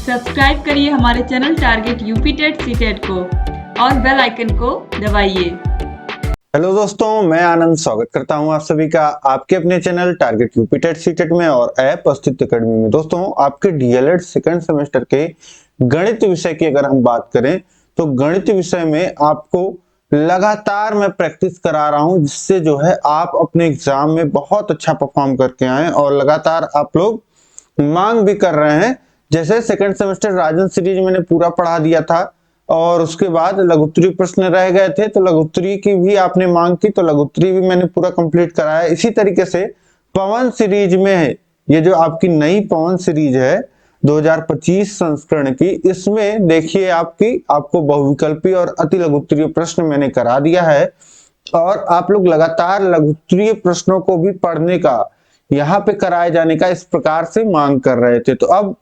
Subscribe करिए हमारे channel target UP TET CTET को और बेल आइकन को दबाइए। हेलो दोस्तों, मैं आनंद स्वागत करता हूं आप सभी का आपके अपने channel target UP TET CTET में और ऐप अस्तित्व अकेडमी में। दोस्तों, आपके डीएलएड सेकंड सेमेस्टर के गणित विषय की अगर हम बात करें तो गणित विषय में आपको लगातार मैं प्रैक्टिस करा रहा हूं, जिससे जो है आप अपने एग्जाम में बहुत अच्छा परफॉर्म करके आए और लगातार आप लोग मांग भी कर रहे हैं। जैसे सेकंड सेमेस्टर राजन सीरीज मैंने पूरा पढ़ा दिया था और उसके बाद लघुत्तरी प्रश्न रह गए थे, तो लघुत्तरी की भी आपने मांग की, तो लघुत्तरी भी मैंने पूरा कंप्लीट कराया। इसी तरीके से पवन सीरीज में है, ये जो आपकी नई पवन सीरीज है 2025 संस्करण की, इसमें देखिए आपको बहुविकल्पी और अति लघुत्तरीय प्रश्न मैंने करा दिया है और आप लोग लगातार लघुत्तरीय प्रश्नों को भी पढ़ने का, यहाँ पे कराए जाने का इस प्रकार से मांग कर रहे थे। तो अब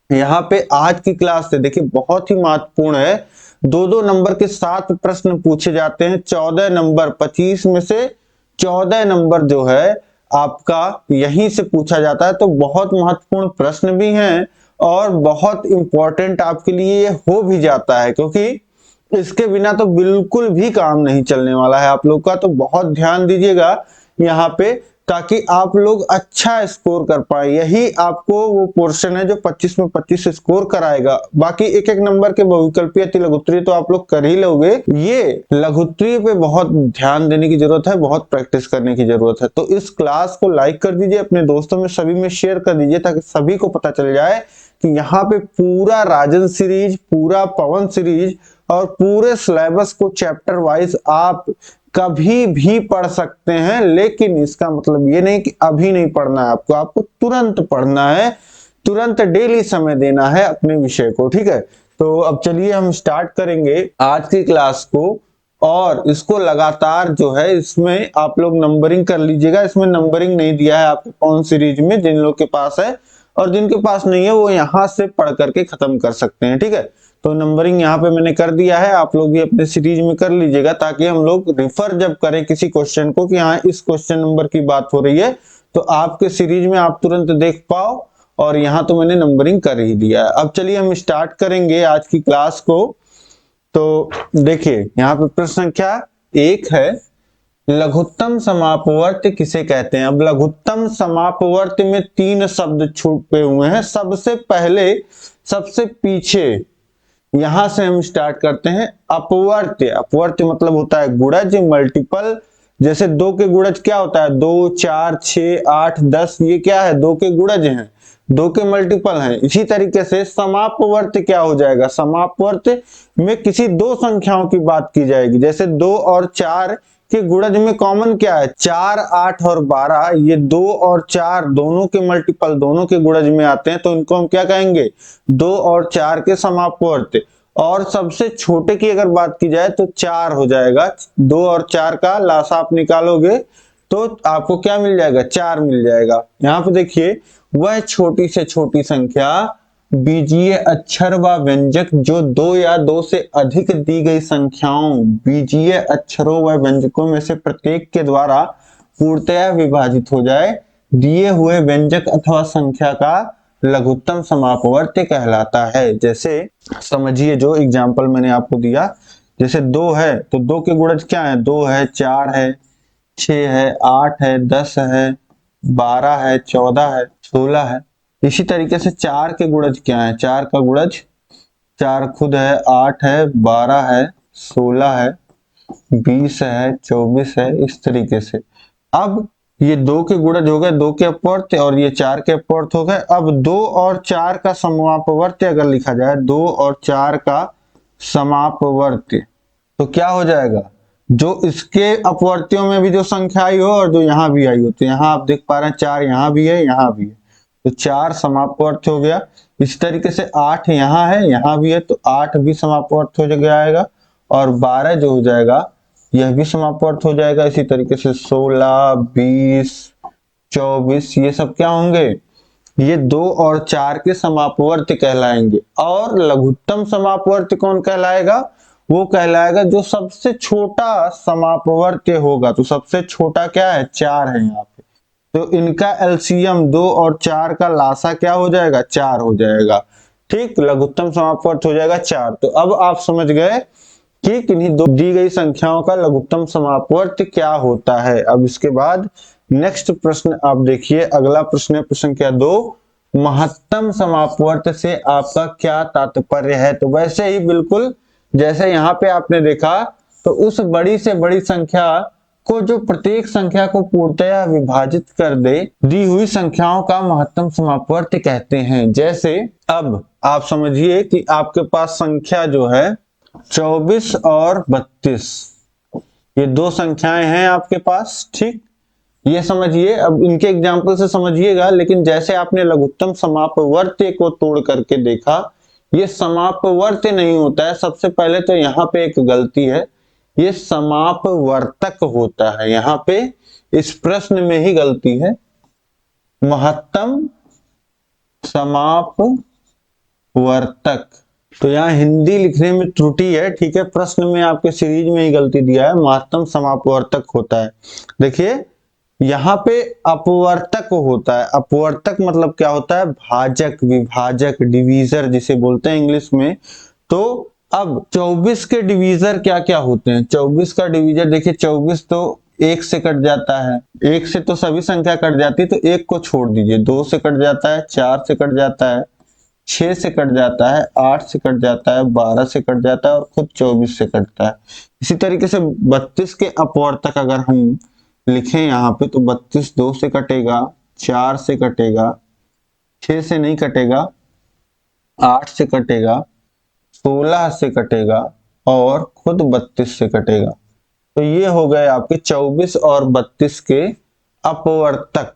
यहाँ पे आज की क्लास से देखिए बहुत ही महत्वपूर्ण है, दो नंबर के 7 प्रश्न पूछे जाते हैं। 14 नंबर 25 में से 14 नंबर जो है आपका यहीं से पूछा जाता है। तो बहुत महत्वपूर्ण प्रश्न भी हैं और बहुत इंपॉर्टेंट आपके लिए हो भी जाता है, क्योंकि इसके बिना तो बिल्कुल भी काम नहीं चलने वाला है आप लोग का। तो बहुत ध्यान दीजिएगा यहाँ पे, ताकि आप लोग अच्छा स्कोर कर पाए। यही आपको वो पोर्शन है जो 25 में 25 स्कोर कराएगा। बाकी एक एक नंबर के बहुविकल्पी अति लघुत्तरी तो आप लोग कर ही लोगे। ये लघुत्तरी पे बहुत ध्यान देने की जरूरत है, बहुत प्रैक्टिस करने की जरूरत है। तो इस क्लास को लाइक कर दीजिए, अपने दोस्तों में सभी में शेयर कर दीजिए, ताकि सभी को पता चल जाए कि यहाँ पे पूरा राजन सीरीज, पूरा पवन सीरीज और पूरे सिलेबस को चैप्टर वाइज आप कभी भी पढ़ सकते हैं। लेकिन इसका मतलब ये नहीं कि अभी नहीं पढ़ना है आपको तुरंत पढ़ना है, तुरंत डेली समय देना है अपने विषय को। ठीक है, तो अब चलिए हम स्टार्ट करेंगे आज की क्लास को और इसको लगातार जो है इसमें आप लोग नंबरिंग कर लीजिएगा। इसमें नंबरिंग नहीं दिया है आपको पवन सीरीज में, जिन लोग के पास है, और जिनके पास नहीं है वो यहाँ से पढ़ करके खत्म कर सकते हैं। ठीक है, तो नंबरिंग यहाँ पे मैंने कर दिया है, आप लोग भी अपने सीरीज में कर लीजिएगा, ताकि हम लोग रिफर जब करें किसी क्वेश्चन को कि हाँ इस क्वेश्चन नंबर की बात हो रही है, तो आपके सीरीज में आप तुरंत देख पाओ। और यहाँ तो मैंने नंबरिंग कर ही दिया है। अब चलिए हम स्टार्ट करेंगे आज की क्लास को। तो देखिए यहाँ पे प्रश्न संख्या 1 है, लघुत्तम समापवर्ती किसे कहते हैं। अब लघुत्तम समापवर्ती में 3 शब्द छुपे हुए हैं। सबसे पहले, सबसे पीछे यहां से हम स्टार्ट करते हैं। अपवर्त्य, अपवर्त्य मतलब होता है गुणज, मल्टीपल। जैसे 2 के गुणज क्या होता है, 2, 4, 6, 8, 10, ये क्या है, 2 के गुणज हैं, 2 के मल्टीपल हैं। इसी तरीके से समापवर्त्य क्या हो जाएगा, समापवर्त्य में किसी 2 संख्याओं की बात की जाएगी। जैसे 2 और 4 के गुणज में कॉमन क्या है, 4, 8 और 12, ये 2 और 4 दोनों के मल्टीपल, दोनों के गुणज में आते हैं, तो इनको हम क्या कहेंगे, 2 और 4 के समापवर्त्य। और सबसे छोटे की अगर बात की जाए तो 4 हो जाएगा। 2 और 4 का लासा आप निकालोगे तो आपको क्या मिल जाएगा, 4 मिल जाएगा। यहाँ पे देखिए, वह छोटी से छोटी संख्या बीजीय अक्षर व व्यंजक जो 2 या 2 से अधिक दी गई संख्याओं बीजीय अक्षरों व व्यंजकों में से प्रत्येक के द्वारा पूर्णतया विभाजित हो जाए, दिए हुए व्यंजक अथवा संख्या का लघुत्तम समापवर्त्य कहलाता है। जैसे समझिए, जो एग्जाम्पल मैंने आपको दिया, जैसे 2 है तो 2 के गुणज क्या है, 2 है, 4 है, 6 है, 8 है, 10 है, 12 है, 14 है, 16 है। इसी तरीके से 4 के गुणज क्या है, 4 का गुणज 4 खुद है, 8 है, 12 है, 16 है, 20 है, 24 है, इस तरीके से। अब ये 2 के गुणज हो गए, 2 के अपवर्त्य, और ये 4 के अपवर्त्य हो गए। अब 2 और 4 का समापवर्त्य अगर लिखा जाए, 2 और 4 का समापवर्त्य, तो क्या हो जाएगा, जो इसके अपवर्त्यों में भी जो संख्या आई हो और जो यहाँ भी आई हो, तो यहाँ आप देख पा रहे हैं 4 यहाँ भी है, यहाँ भी है, तो 4 समापवर्त्य हो गया। इस तरीके से 8 यहाँ है, यहाँ भी है, तो 8 भी समापवर्त्य हो जाएगा। और 12 जो हो जाएगा यह भी समापवर्त्य हो जाएगा। इसी तरीके से 16, 20, 24 ये सब क्या होंगे, ये 2 और 4 के समापवर्त्य कहलाएंगे। और लघुत्तम समापवर्त्य कौन कहलाएगा, वो कहलाएगा जो सबसे छोटा समापवर्त्य होगा। तो सबसे छोटा क्या है, 4 है यहाँ पे, तो इनका एलसीएम 2 और 4 का लासा क्या हो जाएगा, 4 हो जाएगा। ठीक, लघुत्तम समापवर्त हो जाएगा 4। तो अब आप समझ गए कि किन्हीं दो दी गई संख्याओं का लघुत्तम समापवर्त क्या होता है। अब इसके बाद नेक्स्ट प्रश्न आप देखिए, अगला प्रश्न है प्रश्न संख्या 2, महत्तम समापवर्त से आपका क्या तात्पर्य है। तो वैसे ही बिल्कुल जैसे यहाँ पे आपने देखा, तो उस बड़ी से बड़ी संख्या को जो प्रत्येक संख्या को पूर्णतया विभाजित कर दे, दी हुई संख्याओं का महत्तम समापवर्त कहते हैं। जैसे अब आप समझिए कि आपके पास संख्या जो है 24 और 32, ये दो संख्याएं हैं आपके पास, ठीक। ये समझिए, अब इनके एग्जाम्पल से समझिएगा, लेकिन जैसे आपने लघुत्तम समापवर्त्य को तोड़ करके देखा, ये समापवर्त्य नहीं होता है। सबसे पहले तो यहाँ पे एक गलती है, ये समापवर्तक होता है। यहाँ पे इस प्रश्न में ही गलती है, महत्तम समापवर्तक। तो यहाँ हिंदी लिखने में त्रुटि है, ठीक है। प्रश्न में आपके सीरीज में ही गलती दिया है, महत्तम समापवर्तक होता है। देखिए यहाँ पे अपवर्तक होता है। अपवर्तक मतलब क्या होता है, भाजक, विभाजक, डिवीजर जिसे बोलते हैं इंग्लिश में। तो अब 24 के डिवीजर क्या क्या होते हैं। 24 का डिवीजर देखिए, 24 तो 1 से कट जाता है, 1 से तो सभी संख्या कट जाती है, तो 1 को छोड़ दीजिए, 2 से कट जाता है, 4 से कट जाता है, 6 से कट जाता है, 8 से कट जाता है, 12 से कट जाता है और खुद 24 से कटता है। इसी तरीके से 32 के अपवर्तक अगर हम लिखें यहाँ पे, तो 32 2 से कटेगा, 4 से कटेगा, 6 से नहीं कटेगा, 8 से कटेगा, 16 से कटेगा और खुद 32 से कटेगा। तो ये हो गए आपके 24 और 32 के अपवर्तक,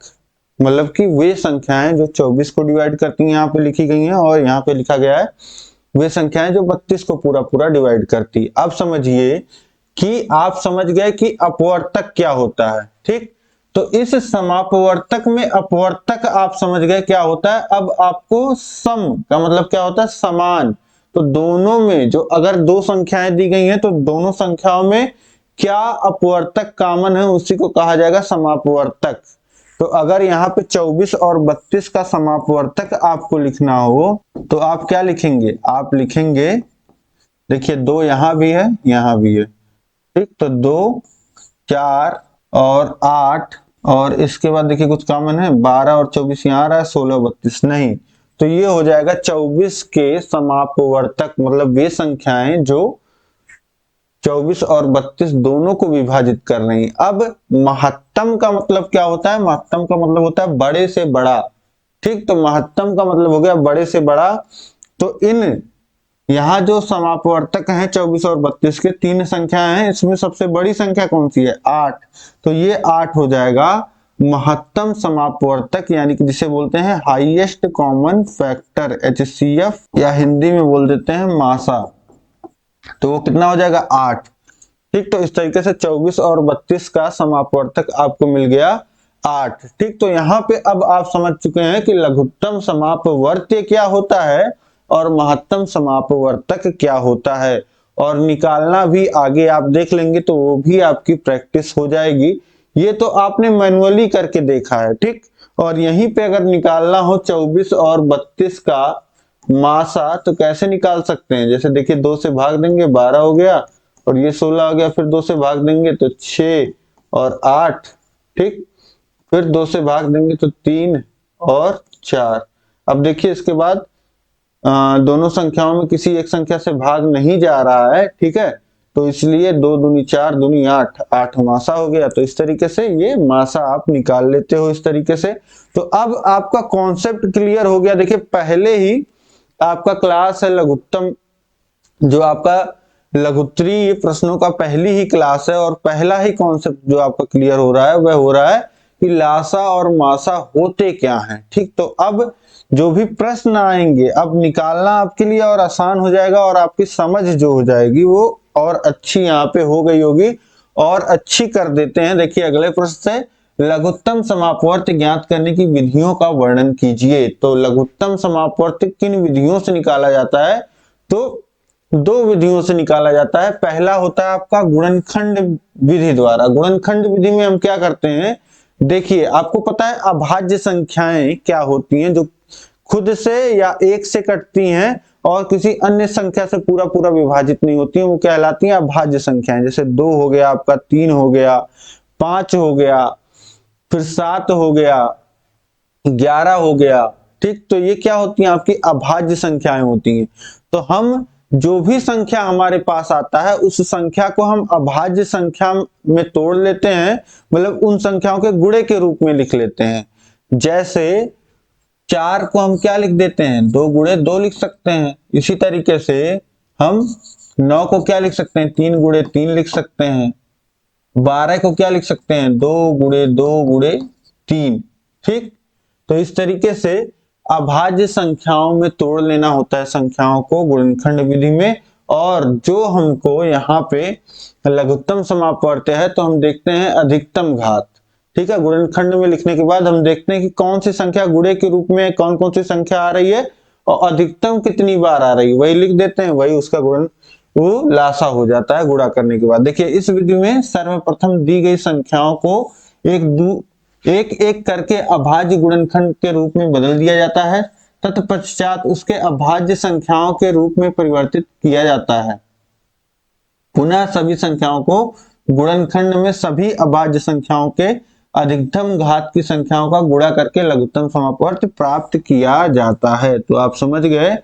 मतलब कि वे संख्याएं जो 24 को डिवाइड करती हैं, यहाँ पे लिखी गई हैं, और यहाँ पे लिखा गया है वे संख्याएं जो 32 को पूरा पूरा डिवाइड करती। अब समझिए कि आप समझ गए कि अपवर्तक क्या होता है, ठीक। तो इस समापवर्तक में अपवर्तक आप समझ गए क्या होता है। अब आपको सम का मतलब क्या होता है, समान। तो दोनों में जो अगर दो संख्याएं दी गई हैं, तो दोनों संख्याओं में क्या अपवर्तक कॉमन है, उसी को कहा जाएगा समापवर्तक। तो अगर यहाँ पे 24 और 32 का समापवर्तक आपको लिखना हो, तो आप क्या लिखेंगे, आप लिखेंगे, देखिए 2 यहाँ भी है, यहाँ भी है, ठीक। तो 2, 4 और 8, और इसके बाद देखिए कुछ कॉमन है, 12 और 24 यहाँ आ रहा है, 16 और 32 नहीं। तो ये हो जाएगा 24 के समापवर्तक, मतलब वे संख्याएं जो 24 और 32 दोनों को विभाजित कर रही हैं। अब महत्तम का मतलब क्या होता है, महत्तम का मतलब होता है बड़े से बड़ा, ठीक। तो महत्तम का मतलब हो गया बड़े से बड़ा। तो इन यहाँ जो समापवर्तक हैं 24 और 32 के, 3 संख्याएं हैं, इसमें सबसे बड़ी संख्या कौन सी है, 8। तो ये 8 हो जाएगा महत्तम समापवर्तक, यानी कि जिसे बोलते हैं हाईएस्ट कॉमन फैक्टर, HCF, या हिंदी में बोल देते हैं मासा। तो वो कितना हो जाएगा, 8, ठीक। तो इस तरीके से 24 और 32 का समापवर्तक आपको मिल गया 8, ठीक। तो यहाँ पे अब आप समझ चुके हैं कि लघुत्तम समापवर्त्य क्या होता है और महत्तम समापवर्तक क्या होता है, और निकालना भी आगे आप देख लेंगे तो वो भी आपकी प्रैक्टिस हो जाएगी। ये तो आपने मैनुअली करके देखा है, ठीक। और यहीं पे अगर निकालना हो 24 और 32 का मासा, तो कैसे निकाल सकते हैं, जैसे देखिए 2 से भाग देंगे 12 हो गया, और ये 16 हो गया, फिर 2 से भाग देंगे तो 6 और 8, ठीक। फिर 2 से भाग देंगे तो 3 और 4। अब देखिए इसके बाद दोनों संख्याओं में किसी एक संख्या से भाग नहीं जा रहा है, ठीक है। तो इसलिए 2 दूनी 4, दूनी 8, 8 मासा हो गया। तो इस तरीके से ये मासा आप निकाल लेते हो इस तरीके से। तो अब आपका कॉन्सेप्ट क्लियर हो गया। देखिए पहले ही आपका क्लास है लघुत्तम, जो आपका लघुत्तरी प्रश्नों का पहली ही क्लास है, और पहला ही कॉन्सेप्ट जो आपका क्लियर हो रहा है वह हो रहा है कि लासा और मासा होते क्या हैं, ठीक। तो अब जो भी प्रश्न आएंगे, अब निकालना आपके लिए और आसान हो जाएगा, और आपकी समझ जो हो जाएगी वो और अच्छी यहाँ पे हो गई होगी, और अच्छी कर देते हैं। देखिए अगले प्रश्न से, लघुत्तम समापवर्त्य ज्ञात करने की विधियों का वर्णन कीजिए। तो लघुत्तम समापवर्त्य किन विधियों से निकाला जाता है, तो 2 विधियों से निकाला जाता है। पहला होता है आपका गुणनखंड विधि द्वारा। गुणनखंड विधि में हम क्या करते हैं, देखिए आपको पता है अभाज्य संख्याएं क्या होती हैं, जो खुद से या एक से कटती हैं और किसी अन्य संख्या से पूरा पूरा विभाजित नहीं होती हैं, वो कहलाती हैं अभाज्य संख्याएं। जैसे 2 हो गया आपका, 3 हो गया, 5 हो गया, फिर 7 हो गया, 11 हो गया। ठीक, तो ये क्या होती हैं? आपकी अभाज्य संख्याएं होती हैं। तो हम जो भी संख्या हमारे पास आता है उस संख्या को हम अभाज्य संख्या में तोड़ लेते हैं, मतलब उन संख्याओं के गुणे के रूप में लिख लेते हैं। जैसे 4 को हम क्या लिख देते हैं? 2 गुणे 2 लिख सकते हैं। इसी तरीके से हम 9 को क्या लिख सकते हैं? 3 गुणे 3 लिख सकते हैं। 12 को क्या लिख सकते हैं? 2 गुणे 2 गुणे 3। ठीक, तो इस तरीके से अभाज्य संख्याओं में तोड़ लेना होता है संख्याओं को गुणनखंड विधि में। और जो हमको यहाँ पे लघुत्तम समापवर्त्य है तो हम देखते हैं अधिकतम घात। ठीक है, गुणनखंड में लिखने के बाद हम देखते हैं कि कौन सी संख्या गुणे के रूप में कौन कौन सी संख्या आ रही है और अधिकतम कितनी बार आ रही है, वही लिख देते हैं, वही उसका गुणन वो लासा हो जाता है गुणा करने के बाद। देखिए इस विधि में सर्वप्रथम दी गई संख्याओं को एक एक करके अभाज्य गुणनखंड के रूप में बदल दिया जाता है, तत्पश्चात उसके अभाज्य संख्याओं के रूप में परिवर्तित किया जाता है। पुनः सभी संख्याओं को गुणनखंड में सभी अभाज्य संख्याओं के अधिकतम घात की संख्याओं का गुणा करके लघुत्तम समापवर्त्य प्राप्त किया जाता है। तो आप समझ गए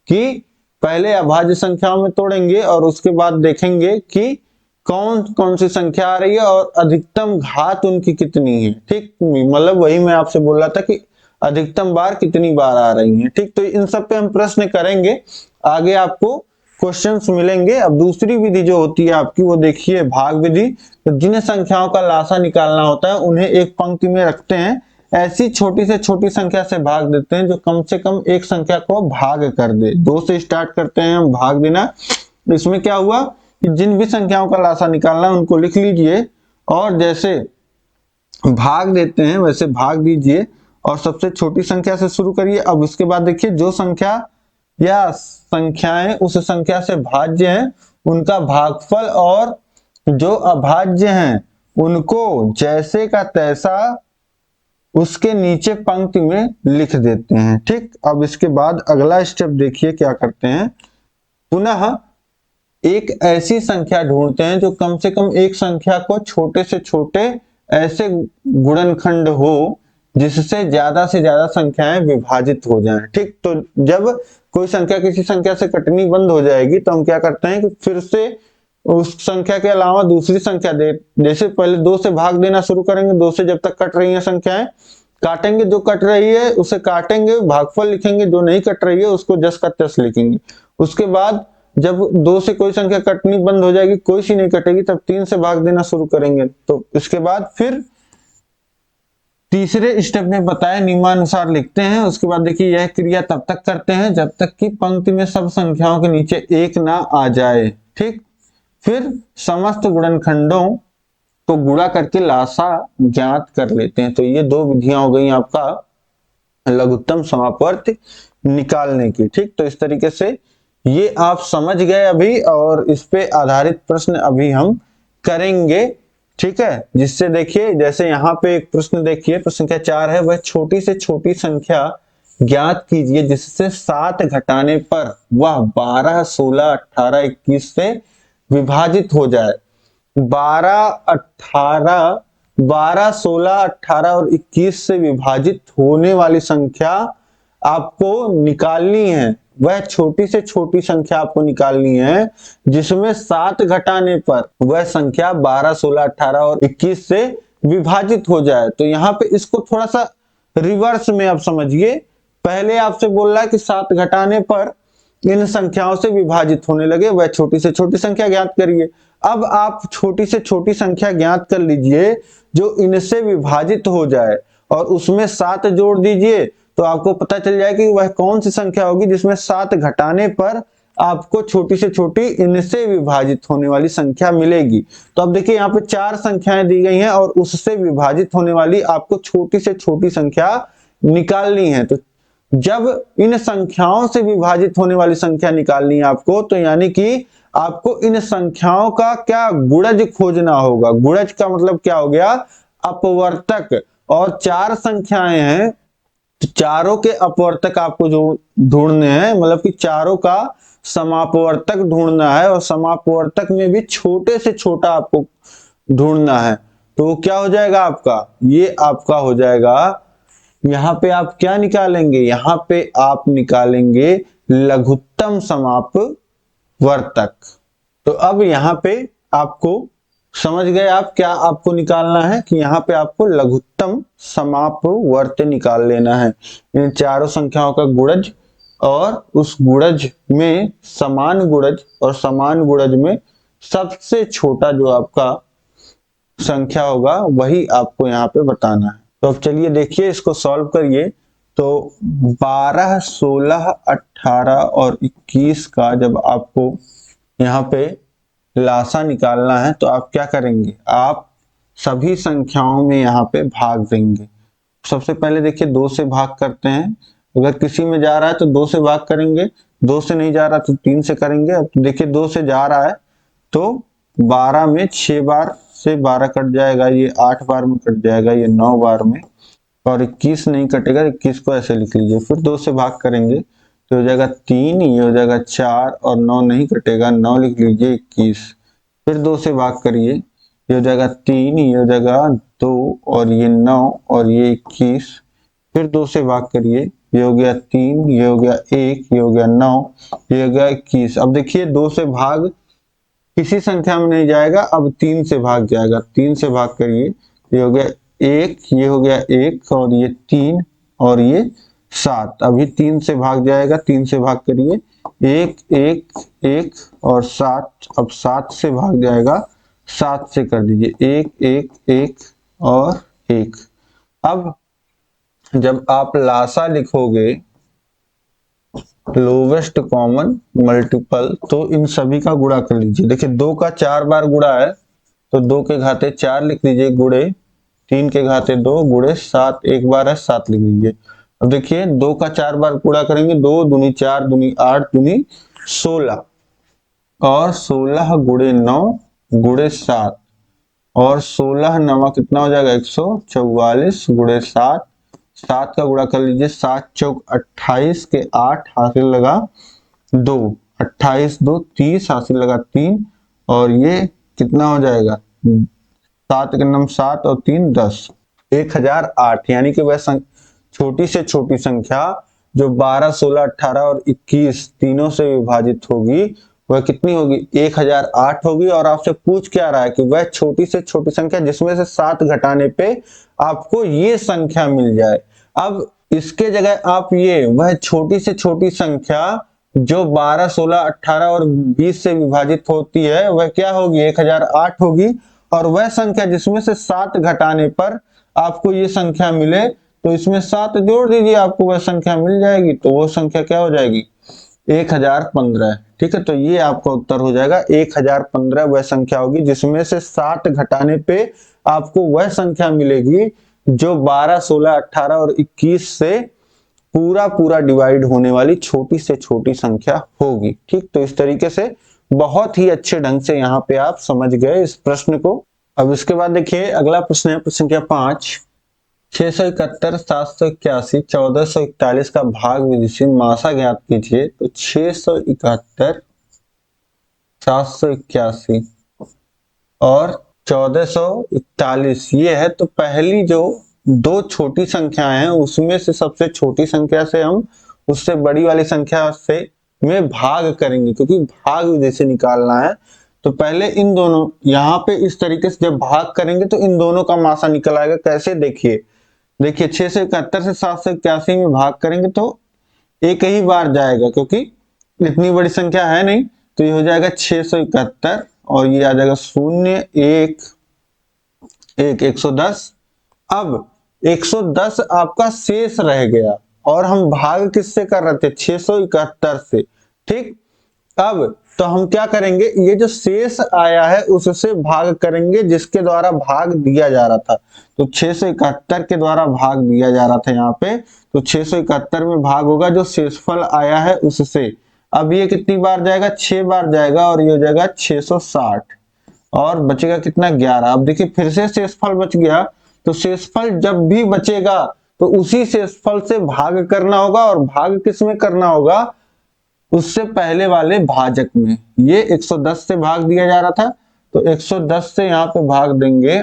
कि पहले अभाज्य संख्याओं में तोड़ेंगे और उसके बाद देखेंगे कि कौन कौन सी संख्या आ रही है और अधिकतम घात उनकी कितनी है। ठीक, मतलब वही मैं आपसे बोल रहा था कि अधिकतम बार कितनी बार आ रही है। ठीक, तो इन सब पे हम प्रश्न करेंगे, आगे आपको क्वेश्चंस मिलेंगे। अब दूसरी विधि जो होती है आपकी वो देखिए भाग विधि। तो जिन संख्याओं का लासा निकालना होता है उन्हें एक पंक्ति में रखते हैं, ऐसी छोटी से छोटी संख्या से भाग देते हैं जो कम से कम एक संख्या को भाग कर दे। 2 से स्टार्ट करते हैं हम भाग देना। इसमें क्या हुआ कि जिन भी संख्याओं का लासा निकालना है उनको लिख लीजिए और जैसे भाग देते हैं वैसे भाग दीजिए और सबसे छोटी संख्या से शुरू करिए। अब उसके बाद देखिए जो संख्या या संख्याएं उस संख्या से भाज्य हैं उनका भागफल और जो अभाज्य हैं उनको जैसे का तैसा उसके नीचे पंक्ति में लिख देते हैं। ठीक, अब इसके बाद अगला स्टेप देखिए क्या करते हैं। पुनः एक ऐसी संख्या ढूंढते हैं जो कम से कम एक संख्या को छोटे से छोटे ऐसे गुणनखंड हो जिससे ज्यादा से ज्यादा संख्याएं विभाजित हो जाएं। ठीक, तो जब कोई संख्या किसी संख्या से कटनी बंद हो जाएगी तो हम क्या करते हैं कि फिर से उस संख्या के अलावा दूसरी संख्या दे, जैसे पहले 2 से भाग देना शुरू करेंगे, 2 से जब तक कट रही है संख्याएं काटेंगे, जो कट रही है उसे काटेंगे, भागफल लिखेंगे, जो नहीं कट रही है उसको जस का तस लिखेंगे। उसके बाद जब 2 से कोई संख्या कटनी बंद हो जाएगी, कोई सी नहीं कटेगी, तब 3 से भाग देना शुरू करेंगे। तो इसके बाद फिर तीसरे स्टेप में बताए नियमानुसार लिखते हैं। उसके बाद देखिए यह क्रिया तब तक करते हैं जब तक कि पंक्ति में सब संख्याओं के नीचे 1 ना आ जाए। ठीक, फिर समस्त गुणनखंडों को गुणा करके लासा ज्ञात कर लेते हैं। तो ये 2 विधियां हो गई आपका लघुत्तम समापवर्त्य निकालने की। ठीक, तो इस तरीके से ये आप समझ गए अभी और इस पे आधारित प्रश्न अभी हम करेंगे। ठीक है, जिससे देखिए जैसे यहाँ पे एक प्रश्न देखिए, प्रश्न संख्या 4 है, वह छोटी से छोटी संख्या ज्ञात कीजिए जिससे 7 घटाने पर वह 12, 16, 18, 21 से विभाजित हो जाए। 12, 16, 18 और 21 से विभाजित होने वाली संख्या आपको निकालनी है। वह छोटी से छोटी संख्या आपको निकालनी है जिसमें 7 घटाने पर वह संख्या 12, 16, 18 और 21 से विभाजित हो जाए। तो यहाँ पे इसको थोड़ा सा रिवर्स में आप समझिए। पहले आपसे बोल रहा है कि 7 घटाने पर इन संख्याओं से विभाजित होने लगे, वह छोटी से छोटी संख्या ज्ञात करिए। अब आप छोटी से छोटी संख्या ज्ञात कर लीजिए जो इनसे विभाजित हो जाए और उसमें 7 जोड़ दीजिए, तो आपको पता चल जाए कि वह कौन सी संख्या होगी जिसमें 7 घटाने पर आपको छोटी से छोटी इनसे विभाजित होने वाली संख्या मिलेगी। तो अब देखिए यहाँ पे 4 संख्याएं दी गई हैं और उससे विभाजित होने वाली आपको छोटी से छोटी संख्या निकालनी है। तो जब इन संख्याओं से विभाजित होने वाली संख्या निकालनी है आपको, तो यानी कि आपको इन संख्याओं का क्या गुणज खोजना होगा। गुणज का मतलब क्या हो गया? अपवर्तक। और 4 संख्याएं हैं तो चारों के अपवर्तक आपको जो ढूंढने हैं, मतलब कि चारों का समापवर्तक ढूंढना है और समापवर्तक में भी छोटे से छोटा आपको ढूंढना है। तो वो क्या हो जाएगा आपका, ये आपका हो जाएगा, यहाँ पे आप क्या निकालेंगे, यहाँ पे आप निकालेंगे लघुत्तम समापवर्तक। तो अब यहाँ पे आपको समझ गए आप क्या आपको निकालना है, कि यहाँ पे आपको लघुत्तम समापवर्त निकाल लेना है। इन चारों संख्याओं का गुणज और उस गुणज में समान गुणज और समान गुणज में सबसे छोटा जो आपका संख्या होगा वही आपको यहाँ पे बताना है। तो अब चलिए देखिए इसको सॉल्व करिए। तो 12, 16, 18 और 21 का जब आपको यहाँ पे लासा निकालना है तो आप क्या करेंगे, आप सभी संख्याओं में यहाँ पे भाग देंगे। सबसे पहले देखिए 2 से भाग करते हैं, अगर किसी में जा रहा है तो 2 से भाग करेंगे, 2 से नहीं जा रहा तो 3 से करेंगे। अब देखिए 2 से जा रहा है तो 12 में 6 बार से 12 कट जाएगा, ये 8 बार में कट जाएगा, ये 9 बार में, और 21 नहीं कटेगा, 21 को ऐसे लिख लीजिए। फिर 2 से भाग करेंगे तो हो जाएगा 3, ये हो जाएगा 4 और 9 नहीं कटेगा, 9 लिख लीजिए 21। फिर 2 से भाग करिए, ये हो जाएगा 3, ये हो जाएगा 2 और ये 9 और ये 21। फिर 2 से भाग करिए, ये हो गया 3, ये हो गया 1, ये हो गया 9, ये हो गया 21। अब देखिए 2 से भाग किसी संख्या में नहीं जाएगा, अब 3 से भाग जाएगा। 3 से भाग करिए, ये हो गया 1, ये हो गया 1 और ये 3 और ये 7। अभी 3 से भाग जाएगा, 3 से भाग करिए, 1, 1, 1 और 7। अब 7 से भाग जाएगा, 7 से कर दीजिए, 1, 1, 1 और 1। अब जब आप लासा लिखोगे, लोवेस्ट कॉमन मल्टीपल, तो इन सभी का गुणा कर लीजिए। देखिए 2 का 4 बार गुणा है तो 2 के घाते 4 लिख लीजिए, गुणे 3 के घाते 2 गुणे 7, एक बार है 7 लिख लीजिए। अब देखिए 2 का 4 बार गुणा करेंगे, 2 दूनी 4 दूनी 8 दूनी 16 और 16 गुणे 9 गुणे 7 और 16 नवा कितना हो जाएगा 144 गुणे 7, 7 का गुणा कर लीजिए, 7 चौक 28 के 8 हासिल लगा 2, 28 2 30 हासिल लगा 3 और ये कितना हो जाएगा 7 के नम 7 और 3 10, 1008। यानी कि वह छोटी से छोटी संख्या जो 12, 16, 18 और 21 तीनों से विभाजित होगी वह कितनी होगी, 1008 होगी। और आपसे पूछ क्या रहा है कि वह छोटी से छोटी संख्या जिसमें से 7 घटाने पे आपको ये संख्या मिल जाए। अब इसके जगह आप ये वह छोटी से छोटी संख्या जो 12, 16, 18 और 20 से विभाजित होती है वह क्या होगी, 1008 होगी। और वह संख्या जिसमें से 7 घटाने पर आपको ये संख्या मिले तो इसमें 7 जोड़ दीजिए, आपको वह संख्या मिल जाएगी। तो वो संख्या क्या हो जाएगी, 1015। ठीक है, तो ये आपका उत्तर हो जाएगा 1015 वह संख्या होगी जिसमें से 7 घटाने पे आपको वह संख्या मिलेगी जो 12, 16, 18 और 21 से पूरा डिवाइड होने वाली छोटी से छोटी संख्या होगी। ठीक, तो इस तरीके से बहुत ही अच्छे ढंग से यहाँ पे आप समझ गए इस प्रश्न को। अब इसके बाद देखिए अगला प्रश्न है, प्रश्न संख्या 5, 671, 781, 1441 का भाग विधि से मासा ज्ञात कीजिए। तो 671, 781 और 1441 ये है। तो पहली जो 2 छोटी संख्याएं हैं उसमें से सबसे छोटी संख्या से हम उससे बड़ी वाली संख्या से में भाग करेंगे, क्योंकि भाग विधि से निकालना है। तो पहले इन दोनों यहाँ पे इस तरीके से जब भाग करेंगे तो इन दोनों का मासा निकल आएगा। कैसे, देखिए 671 से 781 में भाग करेंगे तो एक ही बार जाएगा, क्योंकि इतनी बड़ी संख्या है नहीं। तो ये हो जाएगा 671 और ये आ जाएगा 0 1 1 110। अब 110 आपका शेष रह गया और हम भाग किससे कर रहे थे, 671 से। ठीक, अब तो हम क्या करेंगे, ये जो शेष आया है उससे भाग करेंगे जिसके द्वारा भाग दिया जा रहा था। तो 671 के द्वारा भाग दिया जा रहा था यहाँ पे, तो 671 में भाग होगा जो शेषफल आया है उससे। अब ये कितनी बार जाएगा, 6 बार जाएगा और ये हो जाएगा 660 और बचेगा कितना 11। अब देखिए फिर से शेषफल बच गया, तो शेषफल जब भी बचेगा तो उसी शेषफल से भाग करना होगा, और भाग किस में करना होगा, उससे पहले वाले भाजक में। ये 110 से भाग दिया जा रहा था, तो 110 से यहाँ पे भाग देंगे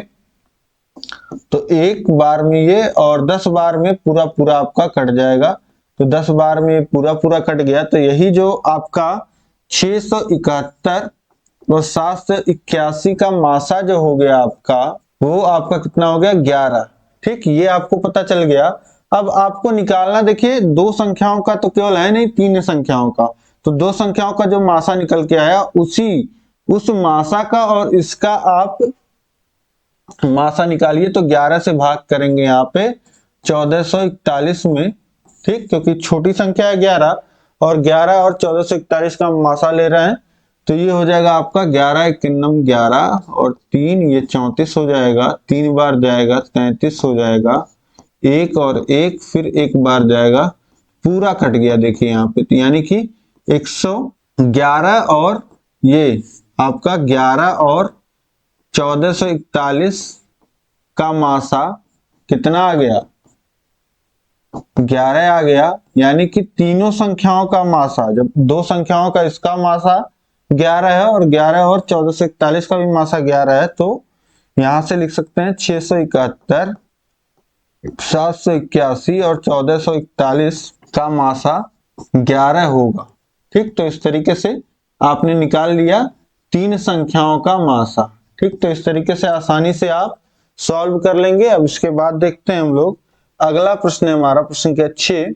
तो एक बार में ये, और 10 बार में पूरा पूरा आपका कट जाएगा। तो 10 बार में पूरा पूरा कट गया, तो यही जो आपका 671 और 781 का मासा जो हो गया आपका, वो आपका कितना हो गया, 11। ठीक, ये आपको पता चल गया। अब आपको निकालना, देखिए दो संख्याओं का तो केवल है नहीं, तीन संख्याओं का। तो दो संख्याओं का जो मासा निकल के आया, उस मासा का और इसका आप मासा निकालिए। तो 11 से भाग करेंगे यहाँ पे 1441 में। ठीक, क्योंकि छोटी संख्या है 11, और 11 और 1441 का मासा ले रहे हैं, तो ये हो जाएगा आपका 11 एकिन्नम 11 और 3 ये 34 हो जाएगा, 3 बार जाएगा 33 हो जाएगा, एक और एक फिर एक बार जाएगा, पूरा कट गया। देखिए यहाँ पे, तो यानी कि 111 और ये आपका 11 और 1441 का मासा कितना आ गया, 11 आ गया। यानी कि तीनों संख्याओं का मासा, जब दो संख्याओं का इसका मासा 11 है और 11 और 1441 का भी मासा 11 है, तो यहां से लिख सकते हैं 671, 781 और 1441 का मासा 11 होगा। ठीक, तो इस तरीके से आपने निकाल लिया तीन संख्याओं का मासा। ठीक, तो इस तरीके से आसानी से आप सॉल्व कर लेंगे। अब इसके बाद देखते हैं हम लोग अगला प्रश्न है हमारा, प्रश्न संख्या 6,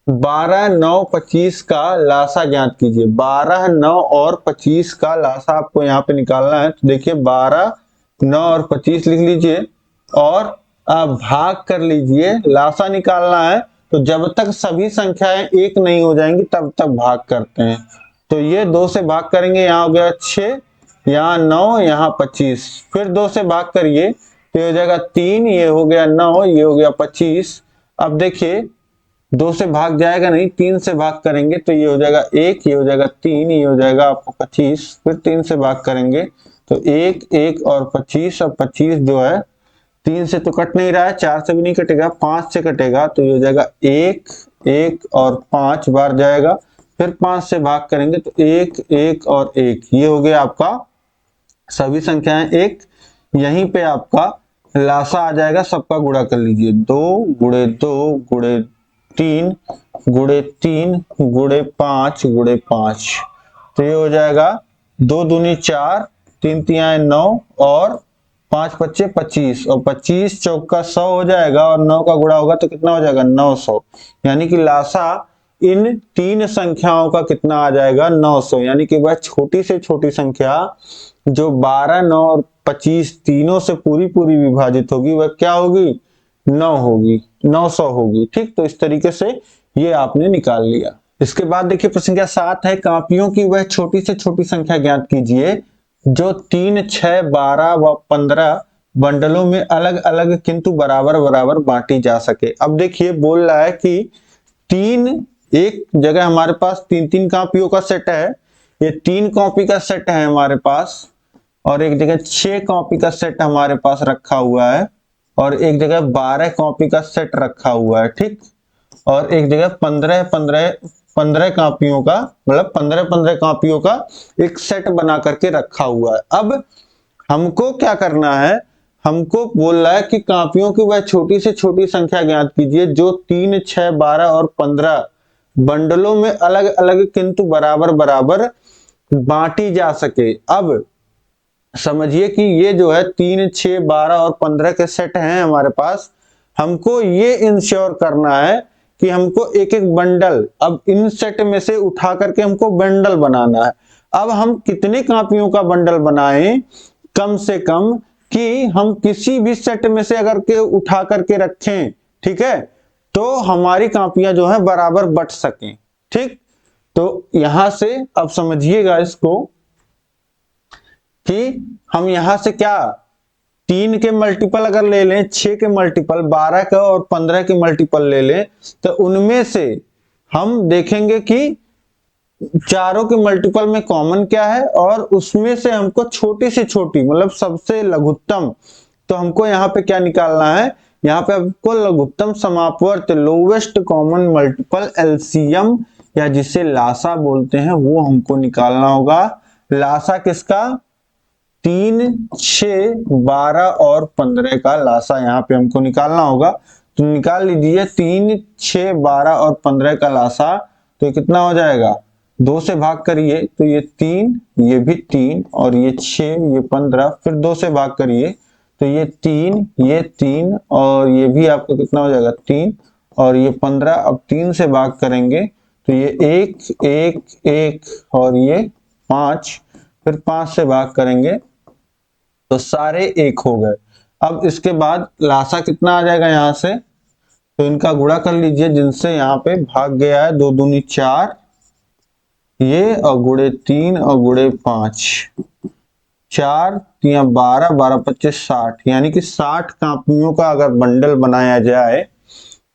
12, 9, 25 का लासा ज्ञात कीजिए। 12, 9 और 25 का लासा आपको यहाँ पे निकालना है। तो देखिए 12, 9 और 25 लिख लीजिए और आप भाग कर लीजिए। लासा निकालना है, तो जब तक सभी संख्याएं एक नहीं हो जाएंगी तब तक भाग करते हैं। तो ये 2 से भाग करेंगे, यहाँ हो गया 6, यहाँ 9, यहाँ 25, फिर 2 से भाग करिए तो ये हो जाएगा 3, ये हो गया 9, ये हो गया 25। अब देखिए 2 से भाग जाएगा नहीं, 3 से भाग करेंगे तो ये हो जाएगा 1, ये हो जाएगा 3, ये हो जाएगा आपको 25, फिर 3 से भाग करेंगे तो 1, 1 और 25। अब 25 जो है 3 से तो कट नहीं रहा है, 4 से भी नहीं कटेगा, 5 से कटेगा, तो ये हो जाएगा 1, 1 और 5 बार जाएगा, फिर 5 से भाग करेंगे तो 1, 1 और 1, ये हो गया आपका सभी संख्याएं एक। यहीं पे आपका लासा आ जाएगा, सबका गुणा कर लीजिए, 2 गुणे 2 गुणे 3 गुणे 3 गुणे 5 गुणे 5, तो ये हो जाएगा 2 दूनी 4, 3 तिहाई 9 और 5 पच्चे 25, और 25 चौका 100 हो जाएगा, और 9 का गुणा होगा तो कितना हो जाएगा 900। यानी कि लासा इन तीन संख्याओं का कितना आ जाएगा 900। यानी कि वह छोटी से छोटी संख्या जो 12, 9 और 25 तीनों से पूरी पूरी विभाजित होगी, वह क्या होगी 9 होगी, 900 होगी। ठीक, तो इस तरीके से ये आपने निकाल लिया। इसके बाद देखिए प्रश्न संख्या 7 है, कापियों की वह छोटी से छोटी संख्या ज्ञात कीजिए जो 3, 6, 12 व 15 बंडलों में अलग अलग किंतु बराबर बराबर बांटी जा सके। अब देखिए बोल रहा है कि एक जगह हमारे पास 3 कॉपियों का सेट है, ये 3 कॉपी का सेट है हमारे पास, और एक जगह 6 कॉपी का सेट हमारे पास रखा हुआ है, और एक जगह 12 कॉपी का सेट रखा हुआ है। ठीक, और एक जगह 15 कॉपियों का, मतलब 15 कॉपियों का एक सेट बना करके रखा हुआ है। अब हमको क्या करना है, हमको बोल रहा है कि कॉपियों की वह छोटी से छोटी संख्या ज्ञात कीजिए जो 3, 6, 12 और 15 बंडलों में अलग अलग किंतु बराबर बराबर बांटी जा सके। अब समझिए कि ये जो है 3, 6, 12 और 15 के सेट हैं हमारे पास, हमको ये इंश्योर करना है कि हमको एक एक बंडल, अब इन सेट में से उठा करके हमको बंडल बनाना है। अब हम कितने कॉपियों का बंडल बनाएं, कम से कम कि हम किसी भी सेट में से अगर के उठा करके रखें, ठीक है, तो हमारी कॉपियां जो है बराबर बट सकें। ठीक, तो यहां से अब समझिएगा इसको कि हम यहां से क्या 3 के मल्टीपल अगर ले लें, 6 के मल्टीपल, 12 का और 15 के मल्टीपल ले लें, तो उनमें से हम देखेंगे कि चारों के मल्टीपल में कॉमन क्या है, और उसमें से हमको छोटी से छोटी मतलब सबसे लघुत्तम, तो हमको यहाँ पे क्या निकालना है यहाँ पे आपको लघुत्तम समापवर्त लोवेस्ट कॉमन मल्टीपल एलसीएम या जिसे लासा बोलते हैं वो हमको निकालना होगा। लासा किसका? 3, 6, 12 और 15 का लासा यहाँ पे हमको निकालना होगा। तो निकाल लीजिए 3, 6, 12 और 15 का लासा। तो कितना हो जाएगा? 2 से भाग करिए तो ये 3, ये भी 3 और ये 6, ये 15, फिर 2 से भाग करिए तो ये 3, ये 3 और ये भी आपका कितना हो जाएगा? 3 और ये 15। अब 3 से भाग करेंगे तो ये 1, 1, 1 और ये 5, फिर 5 से भाग करेंगे तो सारे 1 हो गए। अब इसके बाद लासा कितना आ जाएगा यहाँ से? तो इनका गुणा कर लीजिए जिनसे यहाँ पे भाग गया है। 2 दूनी 4, ये और गुणे 3 और गुणे 5, 4 या 12, 12 25 60, यानी कि 60 कापियों का अगर बंडल बनाया जाए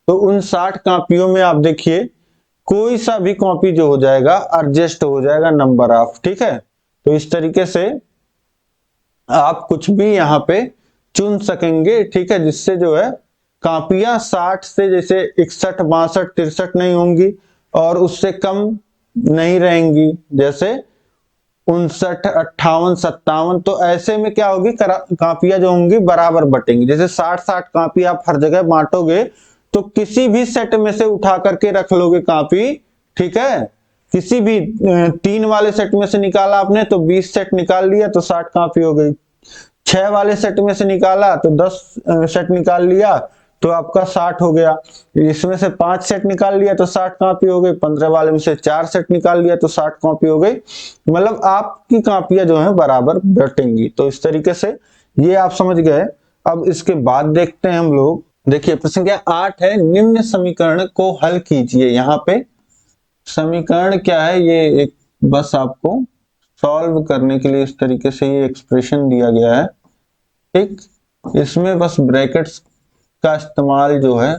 तो उन 60 कापियों में आप देखिए कोई सा भी कॉपी जो हो जाएगा एडजस्ट हो जाएगा नंबर ऑफ। ठीक है, तो इस तरीके से आप कुछ भी यहाँ पे चुन सकेंगे। ठीक है, जिससे जो है कापियां 60 से जैसे 61, 62, 63 नहीं होंगी और उससे कम नहीं रहेंगी, जैसे 59, 58, 57। तो ऐसे में क्या होगी? कापियां जो होंगी बराबर बटेंगी। जैसे 60 कापी आप हर जगह बांटोगे तो किसी भी सेट में से उठा करके रख लोगे कापी। ठीक है, किसी भी 3 वाले सेट में से निकाला आपने तो 20 सेट निकाल लिया तो 60 कापी हो गई। 6 वाले सेट में से निकाला तो 10 सेट निकाल लिया तो आपका 60 हो गया। इसमें से 5 सेट निकाल लिया तो 60 कॉपी हो गई। 15 वाले में से 4 सेट निकाल लिया तो 60 कॉपी हो गई। मतलब आपकी कापियां जो है बराबर बटेंगी। तो इस तरीके से ये आप समझ गए। अब इसके बाद देखते हैं हम लोग। देखिए प्रश्न क्या 8 है, निम्न समीकरण को हल कीजिए। यहाँ पे समीकरण क्या है, ये एक बस आपको सॉल्व करने के लिए इस तरीके से ये एक्सप्रेशन दिया गया है। ठीक, इसमें बस ब्रैकेट्स का इस्तेमाल जो है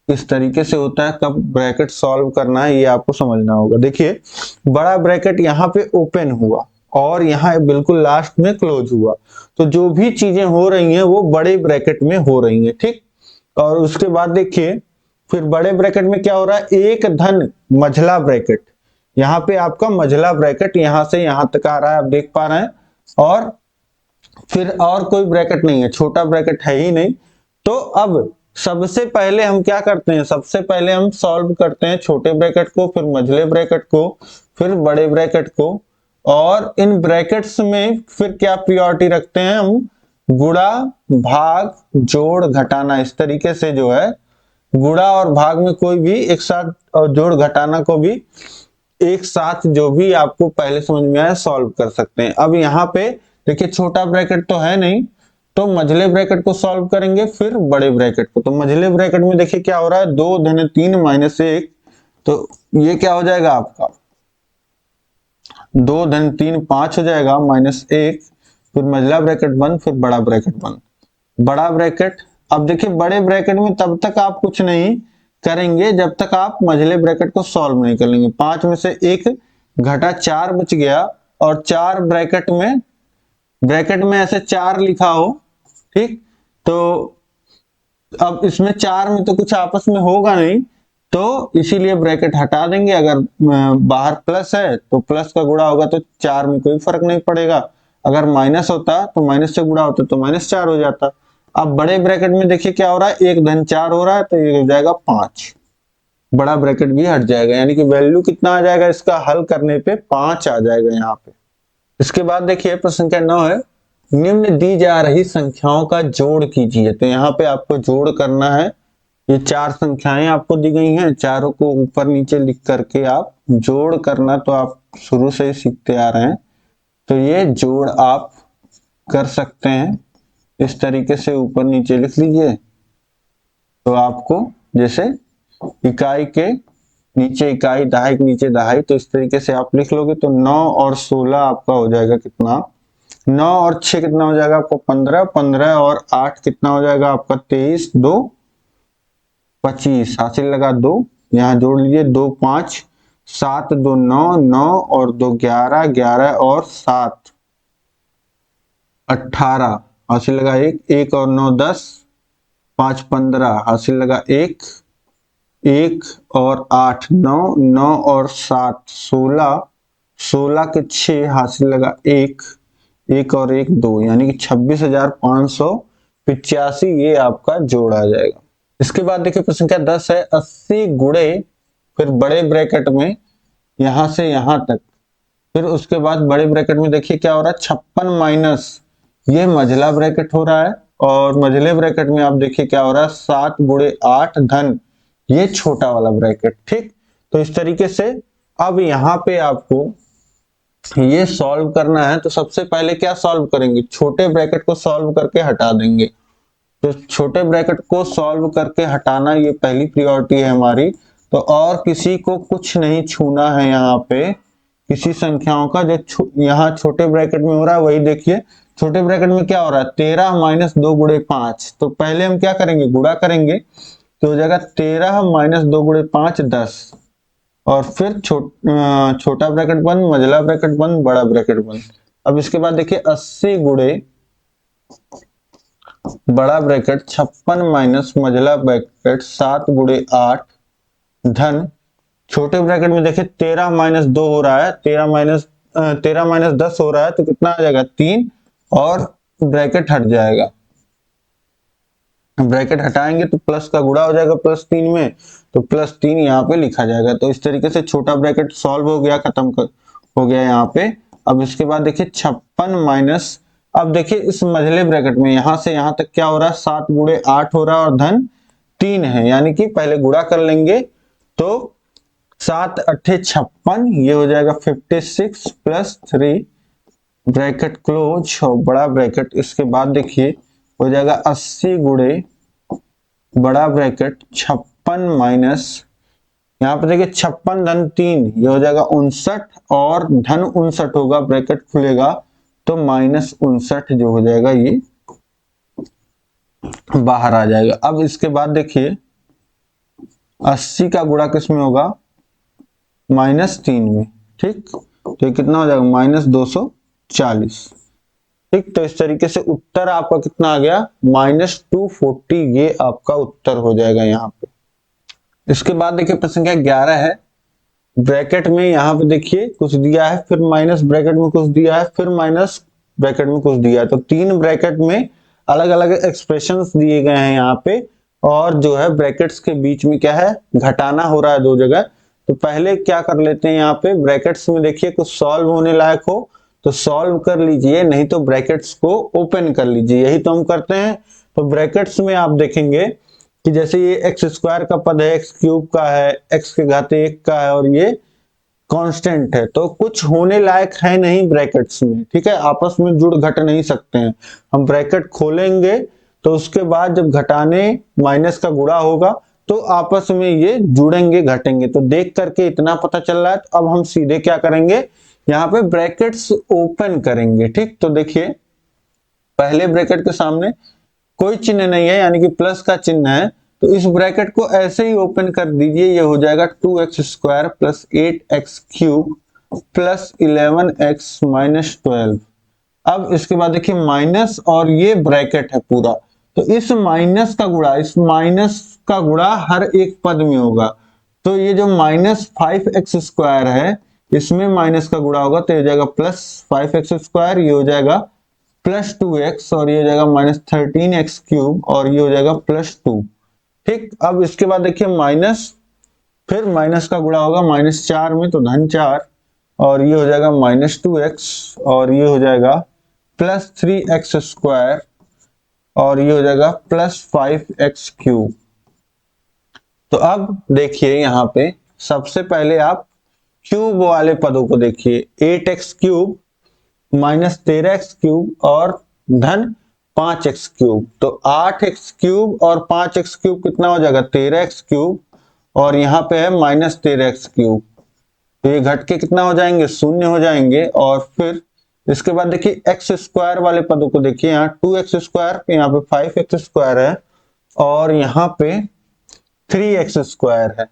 इस तरीके से होता है। कब ब्रैकेट सॉल्व करना है ये आपको समझना होगा। देखिए बड़ा ब्रैकेट यहाँ पे ओपन हुआ और यहाँ बिल्कुल लास्ट में क्लोज हुआ, तो जो भी चीजें हो रही हैं वो बड़े ब्रैकेट में हो रही हैं। ठीक, और उसके बाद देखिए फिर बड़े ब्रैकेट में क्या हो रहा है? एक धन मझला ब्रैकेट, यहाँ पे आपका मझला ब्रैकेट यहां से यहां तक आ रहा है, आप देख पा रहे हैं। और फिर और कोई ब्रैकेट नहीं है, छोटा ब्रैकेट है ही नहीं। तो अब सबसे पहले हम क्या करते हैं? सबसे पहले हम सॉल्व करते हैं छोटे ब्रैकेट को, फिर मझले ब्रैकेट को, फिर बड़े ब्रैकेट को। और इन ब्रैकेट्स में फिर क्या प्रियोरिटी रखते हैं हम? गुणा, भाग, जोड़, घटाना। इस तरीके से जो है गुणा और भाग में कोई भी एक साथ, और जोड़ घटाना को भी एक साथ, जो भी आपको पहले समझ में आया सॉल्व कर सकते हैं। अब यहाँ पे देखिए छोटा ब्रैकेट तो है नहीं, तो मझले ब्रैकेट को सॉल्व करेंगे फिर बड़े ब्रैकेट को। तो मझले ब्रैकेट में देखिए क्या हो रहा है? 2 धन 3 माइनस 1, तो ये क्या हो जाएगा आपका? 2 धन 3 5 हो जाएगा, माइनस 1, फिर मझला ब्रैकेट बंद, फिर बड़ा ब्रैकेट बंद। बड़ा ब्रैकेट, अब देखिए बड़े ब्रैकेट में तब तक आप कुछ नहीं करेंगे जब तक आप मझले ब्रैकेट को सॉल्व नहीं कर लेंगे। 5 में से 1 घटा 4 बच गया, और 4 ब्रैकेट में ऐसे 4 लिखा हो। ठीक, तो अब इसमें 4 में तो कुछ आपस में होगा नहीं, तो इसीलिए ब्रैकेट हटा देंगे। अगर बाहर प्लस है तो प्लस का गुणा होगा तो 4 में कोई फर्क नहीं पड़ेगा। अगर माइनस होता तो माइनस से गुणा होता तो माइनस 4 हो जाता। अब बड़े ब्रैकेट में देखिए क्या हो रहा है? 1 धन 4 हो रहा है तो ये हो जाएगा 5। बड़ा ब्रैकेट भी हट जाएगा, यानी कि वैल्यू कितना आ जाएगा इसका हल करने पे? 5 आ जाएगा यहाँ पे। इसके बाद देखिए प्रश्न संख्या 9 है, निम्न दी जा रही संख्याओं का जोड़ कीजिए। तो यहाँ पे आपको जोड़ करना है। ये 4 संख्याएं आपको दी गई हैं, चारों को ऊपर नीचे लिख करके आप जोड़ करना तो आप शुरू से ही सीखते आ रहे हैं। तो ये जोड़ आप कर सकते हैं इस तरीके से, ऊपर नीचे लिख लीजिए। तो आपको जैसे इकाई के नीचे इकाई, दहाई के नीचे दहाई, तो इस तरीके से आप लिख लोगे तो 9 और 16 आपका हो जाएगा कितना? 9 और 6 कितना हो जाएगा आपको? 15। 15 और 8 कितना हो जाएगा आपका? 23। 2 25, हासिल लगा 2, यहाँ जोड़ लीजिए 2 5, 7 2 9, 9 और 2 11, 11 और 7 18, हासिल लगा 1, 1 और 9 10, 5 15 हासिल लगा 1, 1 और 8 9, 9 और 7 16, 16 के 6 हासिल लगा 1, 1 और 1 2, यानी कि 26,585 ये आपका जोड़ आ जाएगा। इसके बाद देखिए प्रश्न क्या 10 है, 80 गुणे फिर बड़े ब्रैकेट में यहां से यहां तक, फिर उसके बाद बड़े ब्रैकेट में देखिए क्या हो रहा है 56 माइनस ये मझला ब्रैकेट हो रहा है, और मझले ब्रैकेट में आप देखिए क्या हो रहा है 7 गुणे 8 धन ये छोटा वाला ब्रैकेट। ठीक, तो इस तरीके से अब यहाँ पे आपको ये सॉल्व करना है। तो सबसे पहले क्या सॉल्व करेंगे, छोटे ब्रैकेट को सॉल्व करके हटा देंगे। तो छोटे ब्रैकेट को सॉल्व करके हटाना ये पहली प्रायोरिटी है हमारी। तो और किसी को कुछ नहीं छूना है, यहाँ पे किसी संख्याओं का जो यहाँ छोटे ब्रैकेट में हो रहा है वही देखिए। छोटे ब्रैकेट में क्या हो रहा है 13 माइनस 2 गुणे 5, तो पहले हम क्या करेंगे गुणा करेंगे, तो हो जाएगा 13 माइनस 2 गुणे 5 10, और फिर छोटा ब्रैकेट बंद, मझला ब्रैकेट बंद, बड़ा ब्रैकेट बंद। अब इसके बाद देखिए 80 गुणे बड़ा ब्रैकेट 56 माइनस मझला ब्रैकेट 7 गुणे 8 धन छोटे ब्रैकेट में देखिए 13 माइनस 2 हो रहा है, 13 माइनस 10 हो रहा है, तो कितना आ जाएगा 3, और ब्रैकेट हट जाएगा। ब्रैकेट हटाएंगे तो प्लस का गुणा हो जाएगा +3 में, तो +3 यहाँ पे लिखा जाएगा। तो इस तरीके से छोटा ब्रैकेट सॉल्व हो गया, हो गया यहाँ पे। अब इसके बाद देखिए 56 माइनस, अब देखिए इस मझले ब्रैकेट में यहां से यहां तक क्या हो रहा है 7 गुणे 8 हो रहा है और धन 3 है, यानी कि पहले गुणा कर लेंगे। तो 7 8 56 ये हो जाएगा 56 प्लस 3 ब्रैकेट क्लोज और बड़ा ब्रैकेट। इसके बाद देखिए हो जाएगा 80 गुणे बड़ा ब्रैकेट 56 माइनस, यहाँ पे देखिए 56 धन 3 ये हो जाएगा 59, और धन 59 होगा ब्रैकेट खुलेगा तो -59 जो हो जाएगा ये बाहर आ जाएगा। अब इसके बाद देखिए 80 का गुणा किस में होगा -3 में। ठीक, तो ये कितना हो जाएगा -240। ठीक, तो इस तरीके से उत्तर आपका कितना आ गया -240, ये आपका उत्तर हो जाएगा यहाँ पे। इसके बाद देखिए प्रश्न संख्या 11 है, ब्रैकेट में यहाँ पे देखिए कुछ दिया है, फिर माइनस ब्रैकेट में कुछ दिया है, फिर माइनस ब्रैकेट में कुछ दिया है, तो 3 ब्रैकेट में अलग अलग एक्सप्रेशंस दिए गए हैं यहाँ पे, और जो है ब्रैकेट्स के बीच में क्या है घटाना हो रहा है 2 जगह। तो पहले क्या कर लेते हैं, यहाँ पे ब्रैकेट्स में देखिए कुछ सॉल्व होने लायक हो तो सॉल्व कर लीजिए, नहीं तो ब्रैकेट्स को ओपन कर लीजिए, यही तो हम करते हैं। तो ब्रैकेट्स में आप देखेंगे कि जैसे ये x² का पद है, x³ का है, x के घाते 1 का है, और ये कांस्टेंट है, तो कुछ होने लायक है नहीं ब्रैकेट्स में। ठीक है, आपस में जुड़ घट नहीं सकते हैं। हम ब्रैकेट खोलेंगे तो उसके बाद जब घटाने माइनस का गुणा होगा तो आपस में ये जुड़ेंगे घटेंगे। तो देख करके इतना पता चल रहा है। तो अब हम सीधे क्या करेंगे, यहाँ पे ब्रैकेट्स ओपन करेंगे। ठीक, तो देखिए पहले ब्रैकेट के सामने कोई चिन्ह नहीं है, यानी कि प्लस का चिन्ह है, तो इस ब्रैकेट को ऐसे ही ओपन कर दीजिए। ये हो जाएगा 2x² plus 8x³ plus 11x minus 12। अब इसके बाद देखिए माइनस, और ये ब्रैकेट है पूरा, तो इस माइनस का गुणा हर एक पद में होगा। तो ये जो -5x² है इसमें माइनस का गुणा होगा, तो ये हो जाएगा +5x², ये हो जाएगा +2x, और ये हो जाएगा -13x³, और ये हो जाएगा +2। ठीक, अब इसके बाद देखिए माइनस, फिर माइनस का गुणा होगा -4 में, तो धन 4, और ये हो जाएगा -2x, और ये हो जाएगा +3x², और ये हो जाएगा +5x³। तो अब देखिए यहाँ पे सबसे पहले आप क्यूब वाले पदों को देखिए, 8x³ -13x³ और धन 5x³, तो 8x³ और 5x³ कितना हो जाएगा 13x³, और यहाँ पे है -13x³, तो ये घट के कितना हो जाएंगे 0 हो जाएंगे। और फिर इसके बाद देखिए x² वाले पदों को देखिए, यहाँ 2x², यहाँ पे 5x² है, और यहाँ पे 3x² है,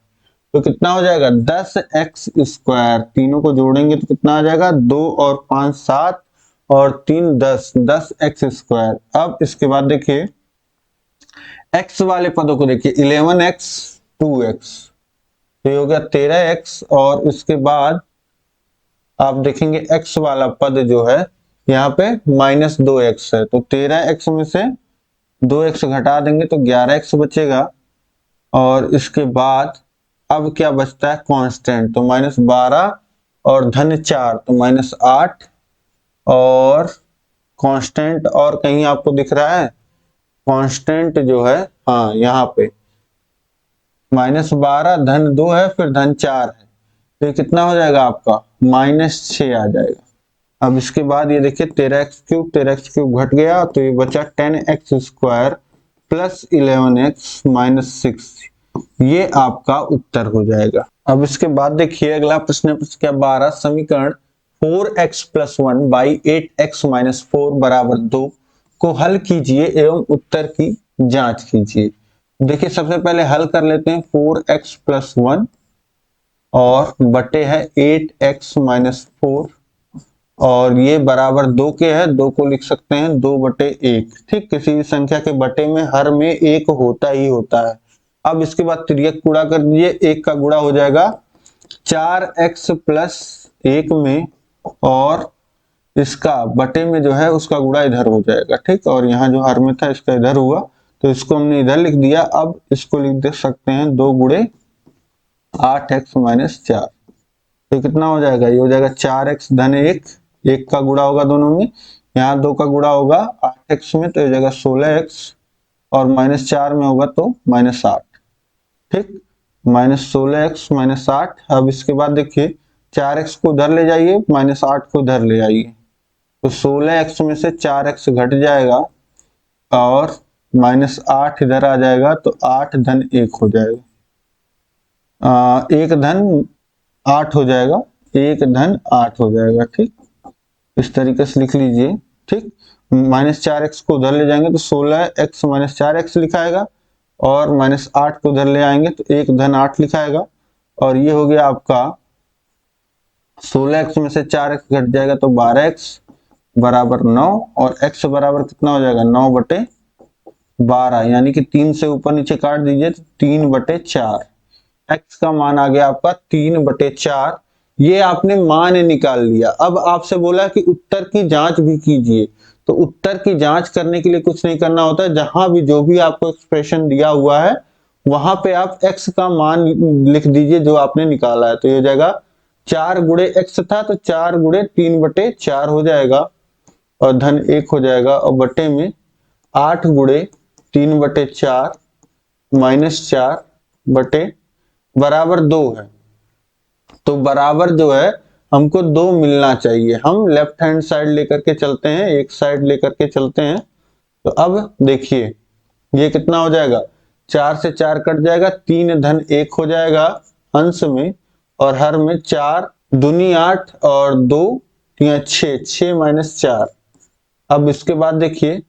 तो कितना हो जाएगा 10x²। तीनों को जोड़ेंगे तो कितना आ जाएगा 2 और 5 7 और 3 10, 10x²। अब इसके बाद देखिए एक्स वाले पदों को देखिए 11x 2x, तो ये हो गया 13x, और इसके बाद आप देखेंगे x वाला पद जो है यहाँ पे -2x है, तो 13x में से 2x घटा देंगे तो 11x बचेगा। और इसके बाद अब क्या बचता है कांस्टेंट, तो -12 और -4 तो -8, और कांस्टेंट और कहीं आपको दिख रहा है कांस्टेंट जो है, हाँ यहाँ पे -12 -2 है फिर -4 है, तो ये कितना हो जाएगा आपका -6 आ जाएगा। अब इसके बाद ये देखिए 13x³ घट गया, तो ये बचा 10x² प्लस 11x - 6, ये आपका उत्तर हो जाएगा। अब इसके बाद देखिए अगला प्रश्न क्या 12 समीकरण 4x + 1 बाई 8x - 4 = 2 को हल कीजिए एवं उत्तर की जांच कीजिए। देखिए सबसे पहले हल कर लेते हैं 4x + 1 और बटे है 8x - 4, और ये बराबर 2 के है, 2 को लिख सकते हैं 2/1। ठीक, किसी भी संख्या के बटे में हर में 1 होता ही होता है। अब इसके बाद तिर्यक गुणा कर दीजिए, 1 का गुणा हो जाएगा 4x + 1 में, और इसका बटे में जो है उसका गुणा इधर हो जाएगा। ठीक, और यहाँ जो हर में था इसका इधर हुआ, तो इसको हमने इधर लिख दिया। अब इसको लिख दे सकते हैं 2 × 8x - 4, तो कितना हो जाएगा, ये हो जाएगा 4x - 1, 1 का गुणा होगा दोनों में, यहाँ 2 का गुणा होगा 8x में, तो हो जाएगा 16x, और -4 में होगा तो -8। ठीक, -16x - 8। अब इसके बाद देखिए 4x को उधर ले जाइए, -8 को उधर ले आइए, तो 16x में से 4x घट जाएगा, और -8 इधर आ जाएगा, तो 8 - 1 हो जाएगा, 1 - 8 हो जाएगा, 1 - 8 हो जाएगा। ठीक, इस तरीके से लिख लीजिए। ठीक, -4x को उधर ले जाएंगे तो 16x - 4x लिखाएगा, और -8 को उधर ले आएंगे तो 1 - 8 लिखाएगा, और ये हो गया आपका 16x में से 4x घट जाएगा तो 12x = 9, और x बराबर कितना हो जाएगा 9/12, यानी कि 3 से ऊपर नीचे काट दीजिए तो 3/4। x का मान आ गया आपका 3/4। ये आपने मान निकाल लिया। अब आपसे बोला कि उत्तर की जांच भी कीजिए, तो उत्तर की जांच करने के लिए कुछ नहीं करना होता है, जहां भी जो भी आपको एक्सप्रेशन दिया हुआ है वहां पे आप x का मान लिख दीजिए जो आपने निकाला है, तो ये हो जाएगा 4 × x था तो 4 × 3/4 हो जाएगा, और -1 हो जाएगा, और बटे में 8 × 3/4 -4 बटे बराबर 2 है, तो बराबर जो है हमको 2 मिलना चाहिए। हम लेफ्ट हैंड साइड लेकर के चलते हैं, एक साइड लेकर के चलते हैं, तो अब देखिए ये कितना हो जाएगा, 4 से 4 कट जाएगा, 3 - 1 हो जाएगा अंश में, और हर में 4 दूनी 8 और 2 या 6, 6 - 4। अब इसके बाद देखिए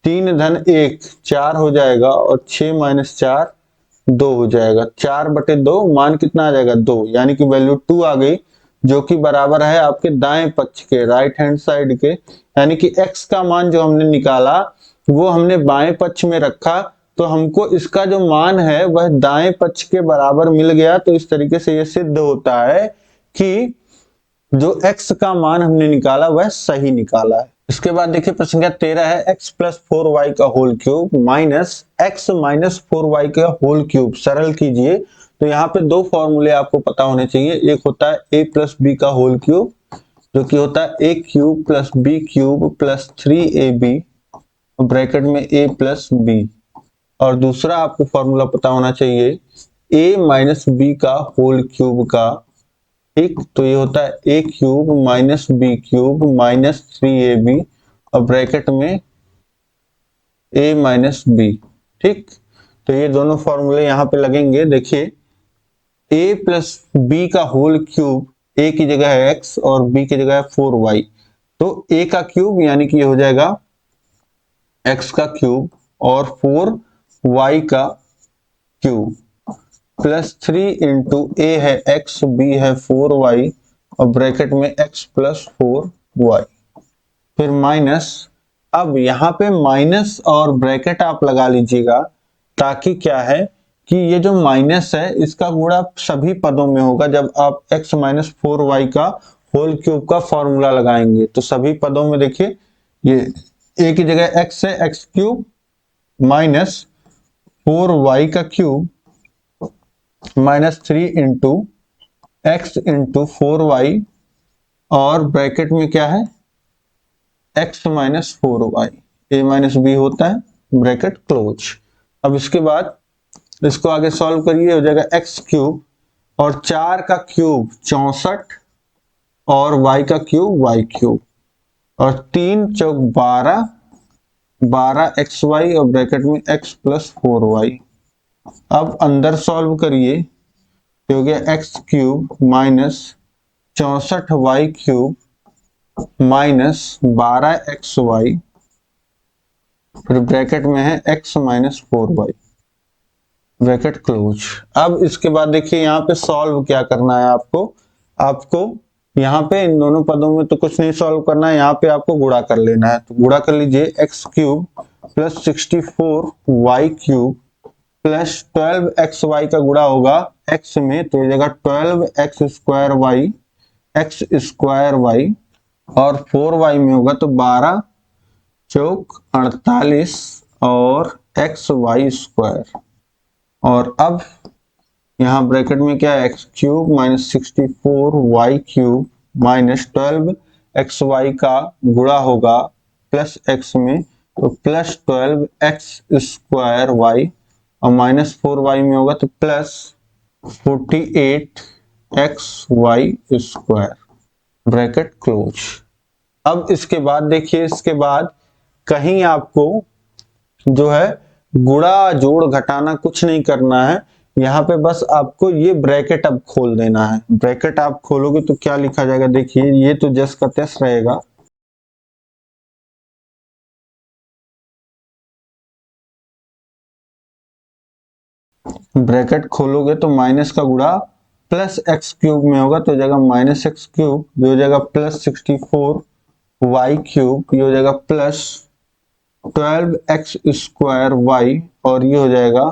3 - 1 4 हो जाएगा, और 6 - 4 2 हो जाएगा, 4/2 मान कितना आ जाएगा 2, यानी कि वैल्यू 2 आ गई, जो कि बराबर है आपके दाएं पक्ष के, राइट हैंड साइड के, यानी कि x का मान जो हमने निकाला वो हमने बाएं पक्ष में रखा, तो हमको इसका जो मान है वह दाएं पक्ष के बराबर मिल गया। तो इस तरीके से यह सिद्ध होता है कि जो x का मान हमने निकाला वह सही निकाला है। इसके बाद देखिए प्रश्न संख्या 13 है x + 4y का whole cube minus x - 4y का होल क्यूब सरल कीजिए। तो यहाँ पे दो फॉर्मूले आपको पता होने चाहिए, एक होता है a + b का होल क्यूब, जो कि होता है a³ + b³ + 3ab ब्रैकेट में a + b, और दूसरा आपको फॉर्मूला पता होना चाहिए a - b का होल क्यूब का। ठीक, तो ये होता है a³ - b³ - 3ab और ब्रैकेट में a - b। ठीक, तो ये दोनों फॉर्मूले यहाँ पे लगेंगे। देखिए a + b का होल क्यूब, a की जगह है x और b की जगह है 4y, तो a का क्यूब यानी कि ये हो जाएगा x का क्यूब और 4y का क्यूब प्लस 3 × a है x, b है 4y और ब्रैकेट में x + 4y, फिर माइनस। अब यहाँ पे माइनस और ब्रैकेट आप लगा लीजिएगा, ताकि क्या है कि ये जो माइनस है इसका गुणा सभी पदों में होगा जब आप x माइनस 4y का होल क्यूब का फॉर्मूला लगाएंगे। तो सभी पदों में देखिए ये एक ही जगह x है, x क्यूब माइनस 4y का cube minus 3 into x into 4y और ब्रैकेट में क्या है x minus 4y, a minus b होता है, ब्रैकेट क्लोज। अब इसके बाद इसको आगे सॉल्व करिए, हो जाएगा एक्स क्यूब और 4 का क्यूब 64 और y का क्यूब y क्यूब और 3 चौक 12, 12 एक्स वाई और ब्रैकेट में x प्लस 4y। अब अंदर सॉल्व करिए तो हो गया x cube minus 64y cube minus 12xy फिर ब्रैकेट में है x minus 4y, bracket close. अब इसके बाद देखिए यहाँ पे सॉल्व क्या करना है आपको यहाँ पे इन दोनों पदों में तो कुछ नहीं सॉल्व करना है, यहाँ पे आपको गुणा कर लेना है। तो गुणा कर लीजिए, x cube plus 64y cube plus 12xy का गुणा होगा x में, तो ये जगह 12x square y, x square y और 4y में होगा तो 12 चौक 48 और एक्स वाई स्क्वायर। और अब यहाँ ब्रैकेट में क्या है x cube minus 64y cube minus 12xy का गुणा होगा प्लस x में, तो प्लस 12x स्क्वायर y और माइनस 4y में होगा तो plus 48xy square, bracket close. अब इसके बाद देखिए, इसके बाद कहीं आपको जो है गुणा जोड़ घटाना कुछ नहीं करना है, यहाँ पे बस आपको ये ब्रैकेट अब खोल देना है। ब्रैकेट आप खोलोगे तो क्या लिखा जाएगा, देखिए ये तो जस का तस रहेगा, ब्रैकेट खोलोगे तो माइनस का गुणा प्लस एक्स क्यूब में होगा तो जगह माइनस एक्स क्यूब, ये हो जाएगा प्लस 64y क्यूब, ये हो जाएगा प्लस 12x स्क्वायर y और ये हो जाएगा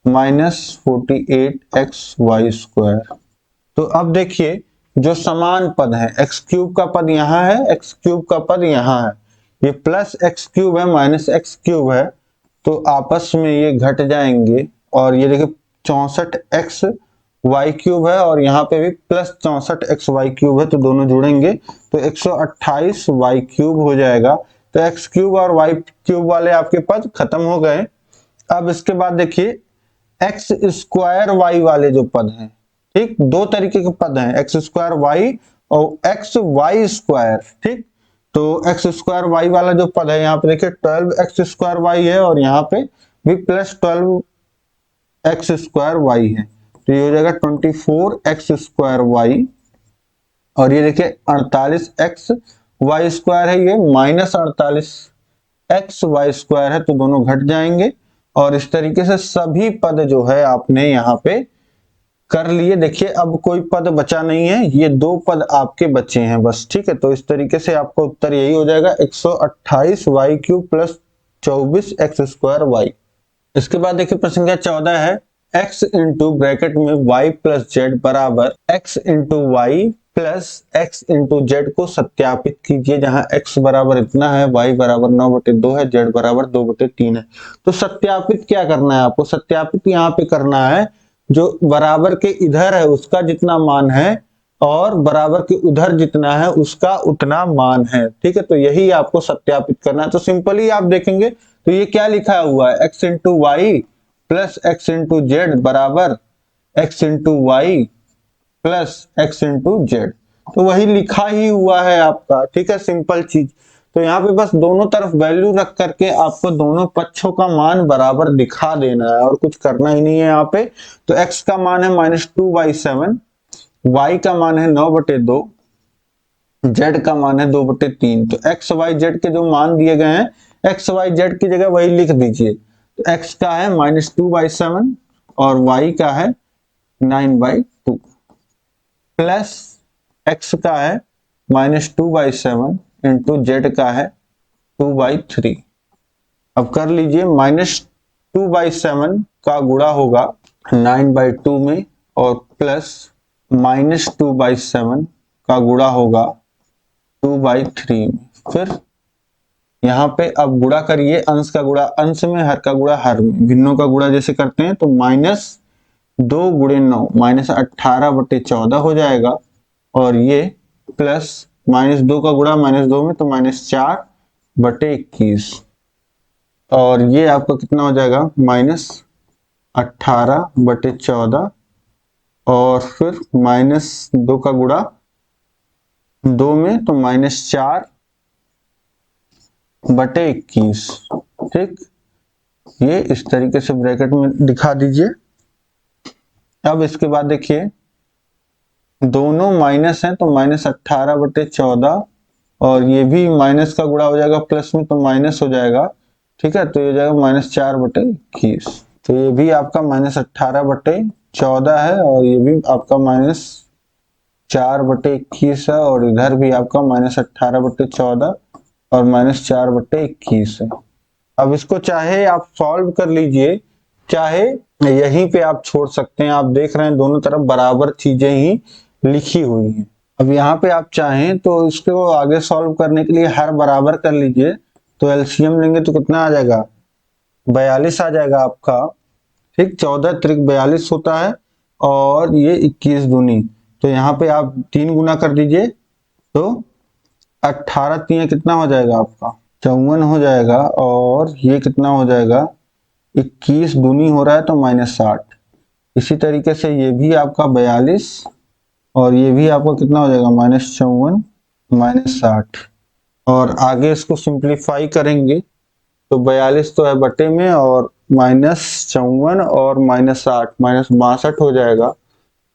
माइनस 48xy स्क्वायर। तो अब देखिए जो समान पद है, एक्स क्यूब का पद यहाँ है, एक्स क्यूब का पद यहाँ है, ये प्लस एक्स क्यूब है माइनस एक्स क्यूब है, तो आपस में ये घट जाएंगे और ये देखिए 64x वाई क्यूब है और यहाँ पे भी प्लस 64x वाई क्यूब है, तो दोनों जुड़ेंगे तो 128 वाई क्यूब हो जाएगा। तो एक्स क्यूब और वाई क्यूब वाले आपके पद खत्म हो गए। अब इसके बाद देखिए एक्स स्क्वायर वाई वाले जो पद हैं, ठीक, दो तरीके के पद हैं, एक्स स्क्वायर वाई और एक्स वाई स्क्वायर, ठीक। तो एक्स स्क्वायर वाई वाला जो पद है यहाँ पे देखिए 12x स्क्वायर वाई है और यहाँ पे भी प्लस 12x स्क्वायर वाई है, तो ये हो जाएगा 24x स्क्वायर वाई और ये देखिए 48x वाई स्क्वायर है, ये माइनस 48x वाई स्क्वायर है, तो दोनों घट जाएंगे। और इस तरीके से सभी पद जो है आपने यहाँ पे कर लिए। देखिए अब कोई पद बचा नहीं है, ये दो पद आपके बचे हैं बस, ठीक है। तो इस तरीके से आपका उत्तर यही हो जाएगा 128y cube plus 24x square Y. इसके बाद देखिए प्रश्न संख्या 14 है, x इंटू ब्रैकेट में y प्लस जेड बराबर x into y plus x into z को सत्यापित कीजिए, जहां x बराबर इतना है, y बराबर 9/2 है, z बराबर 2/3 है। तो सत्यापित क्या करना है आपको, सत्यापित यहाँ पे करना है जो बराबर के इधर है उसका जितना मान है और बराबर के उधर जितना है उसका उतना मान है, ठीक है। तो यही आपको सत्यापित करना है। तो सिंपली आप देखेंगे तो ये क्या लिखा हुआ है, x into y plus x into z बराबर x into y plus x into z, तो वही लिखा ही हुआ है आपका, ठीक है, सिंपल चीज। तो यहाँ पे बस दोनों तरफ वैल्यू रख करके आपको दोनों पक्षों का मान बराबर दिखा देना है और कुछ करना ही नहीं है यहाँ पे। तो x का मान है -2/7, y का मान है 9/2, z का मान है 2/3। तो x y z के जो मान दिए गए हैं, x y z की जगह वही लिख दीजिए। तो x का है -2/7 और y का है 9/2 प्लस x का है -2/7 इंटू जेड का है 2/3। अब कर लीजिए 2/7 का गुणा होगा 9/2 में और प्लस -2/7 का गुणा होगा 2/3 में। फिर यहाँ पे अब गुणा करिए, अंश का गुणा अंश में, हर का गुणा हर में, भिन्नों का गुणा जैसे करते हैं तो -2 × 9 -18/14 हो जाएगा और ये प्लस -2 का गुणा -2 में तो -4/21 और ये आपका कितना हो जाएगा -18/14 और फिर -2 का गुणा 2 में तो -4/21। ठीक, ये इस तरीके से ब्रैकेट में दिखा दीजिए। अब इसके बाद देखिए दोनों माइनस हैं तो -18/14 और ये भी माइनस का गुणा हो जाएगा प्लस में तो माइनस हो जाएगा। ठीक है, तो ये हो जाएगा -4/21। तो ये भी आपका -18/14 है और ये भी आपका -4/21 है और इधर भी आपका -18/14 और -4/21 है। अब इसको चाहे आप सॉल्व कर लीजिए, चाहे यहीं पे आप छोड़ सकते हैं। आप देख रहे हैं दोनों तरफ बराबर चीजें ही लिखी हुई हैं। अब यहाँ पे आप चाहें तो इसको आगे सॉल्व करने के लिए हर बराबर कर लीजिए, तो एलसीएम लेंगे तो कितना आ जाएगा 42 आ जाएगा आपका। ठीक, 14 × 42 होता है और ये 21 दूनी, तो यहाँ पे आप 3 गुना कर दीजिए तो 18 3 कितना हो जाएगा आपका 54 हो जाएगा और ये कितना हो जाएगा 21 दूनी हो रहा है तो -60। इसी तरीके से ये भी आपका 42 और ये भी आपका कितना हो जाएगा -54 -60 और आगे इसको सिंप्लीफाई करेंगे तो 42 तो है बटे में और -54 और -60 -62 हो जाएगा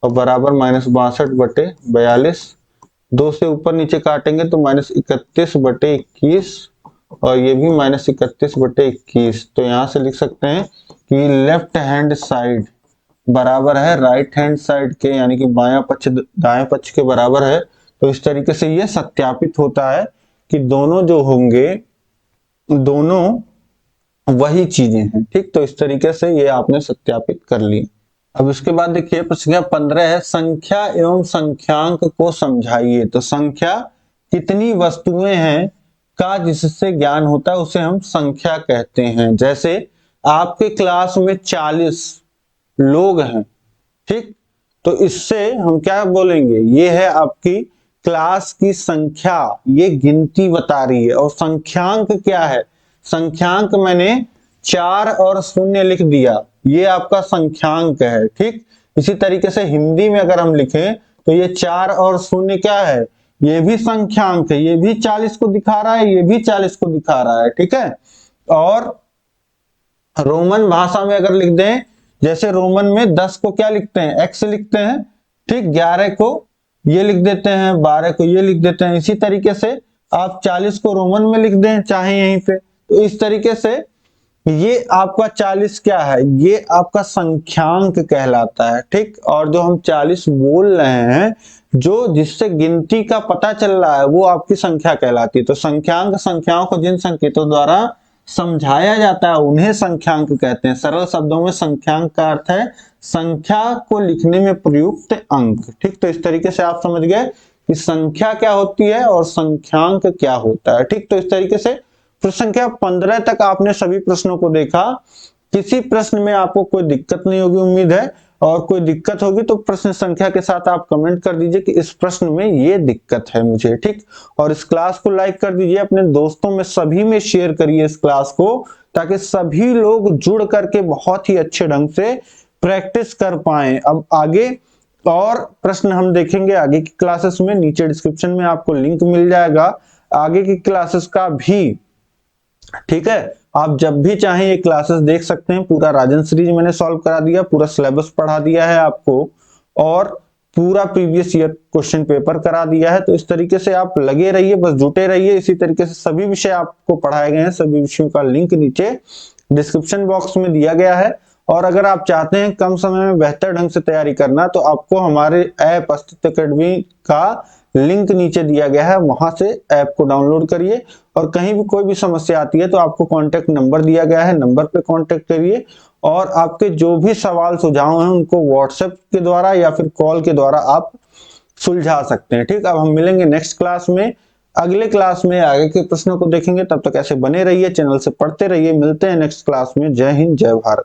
और बराबर -62/42। 2 से ऊपर नीचे काटेंगे तो -31/21 और ये भी -31/21। तो यहाँ से लिख सकते हैं कि लेफ्ट हैंड साइड बराबर है राइट हैंड साइड के, यानी कि बायां पक्ष दाएं पक्ष के बराबर है। तो इस तरीके से ये सत्यापित होता है कि दोनों जो होंगे दोनों वही चीजें हैं। ठीक, तो इस तरीके से ये आपने सत्यापित कर ली। अब इसके बाद देखिए प्रश्न 15 है, संख्या एवं संख्यांक को समझाइए। तो संख्या कितनी वस्तुएं हैं का जिससे ज्ञान होता है उसे हम संख्या कहते हैं। जैसे आपके क्लास में 40 लोग हैं, ठीक, तो इससे हम क्या बोलेंगे, ये है आपकी क्लास की संख्या, ये गिनती बता रही है। और संख्यांक क्या है, संख्यांक मैंने 4 और 0 लिख दिया, ये आपका संख्यांक है। ठीक, इसी तरीके से हिंदी में अगर हम लिखें तो ये 4 और 0 क्या है, ये भी संख्यांक है, ये भी 40 को दिखा रहा है, ये भी 40 को दिखा रहा है। ठीक है, और रोमन भाषा में अगर लिख दें, जैसे रोमन में 10 को क्या लिखते हैं, एक्स लिखते हैं। ठीक, 11 को ये लिख देते हैं, 12 को ये लिख देते हैं। इसी तरीके से आप 40 को रोमन में लिख दें चाहे यहीं पे, तो इस तरीके से ये आपका 40 क्या है, ये आपका संख्यांक कहलाता है। ठीक, और जो हम 40 बोल रहे हैं, जो जिससे गिनती का पता चल रहा है, वो आपकी संख्या कहलाती है। तो संख्यांक संख्याओं को जिन संकेतों द्वारा समझाया जाता है उन्हें संख्यांक कहते हैं। सरल शब्दों में संख्यांक का अर्थ है संख्या को लिखने में प्रयुक्त अंक। ठीक, तो इस तरीके से आप समझ गए कि संख्या क्या होती है और संख्यांक क्या होता है। ठीक, तो इस तरीके से प्रश्न संख्या 15 तक आपने सभी प्रश्नों को देखा। किसी प्रश्न में आपको कोई दिक्कत नहीं होगी उम्मीद है, और कोई दिक्कत होगी तो प्रश्न संख्या के साथ आप कमेंट कर दीजिए कि इस प्रश्न में ये दिक्कत है मुझे। ठीक, और इस क्लास को लाइक कर दीजिए, अपने दोस्तों में सभी में शेयर करिए इस क्लास को, ताकि सभी लोग जुड़ करके बहुत ही अच्छे ढंग से प्रैक्टिस कर पाए। अब आगे और प्रश्न हम देखेंगे आगे की क्लासेस में। नीचे डिस्क्रिप्शन में आपको लिंक मिल जाएगा आगे की क्लासेस का भी। ठीक है, आप जब भी चाहें ये क्लासेस देख सकते हैं। पूरा राजन सीरीज मैंने सॉल्व करा दिया, पूरा सिलेबस पढ़ा दिया है आपको, और पूरा प्रीवियस ईयर क्वेश्चन पेपर करा दिया है। तो इस तरीके से आप लगे रहिए, बस जुटे रहिए। इसी तरीके से सभी विषय आपको पढ़ाए गए हैं, सभी विषयों का लिंक नीचे डिस्क्रिप्शन बॉक्स में दिया गया है। और अगर आप चाहते हैं कम समय में बेहतर ढंग से तैयारी करना, तो आपको हमारे ऐप अस्तित्व अकेडमी का लिंक नीचे दिया गया है, वहां से ऐप को डाउनलोड करिए और कहीं भी कोई भी समस्या आती है तो आपको कांटेक्ट नंबर दिया गया है, नंबर पे कांटेक्ट करिए और आपके जो भी सवाल सुझाव हैं उनको व्हाट्सएप के द्वारा या फिर कॉल के द्वारा आप सुलझा सकते हैं। ठीक, अब हम मिलेंगे नेक्स्ट क्लास में, अगले क्लास में आगे के प्रश्नों को देखेंगे। तब तक ऐसे बने रहिए, चैनल से पढ़ते रहिए। मिलते हैं नेक्स्ट क्लास में। जय हिंद, जय भारत।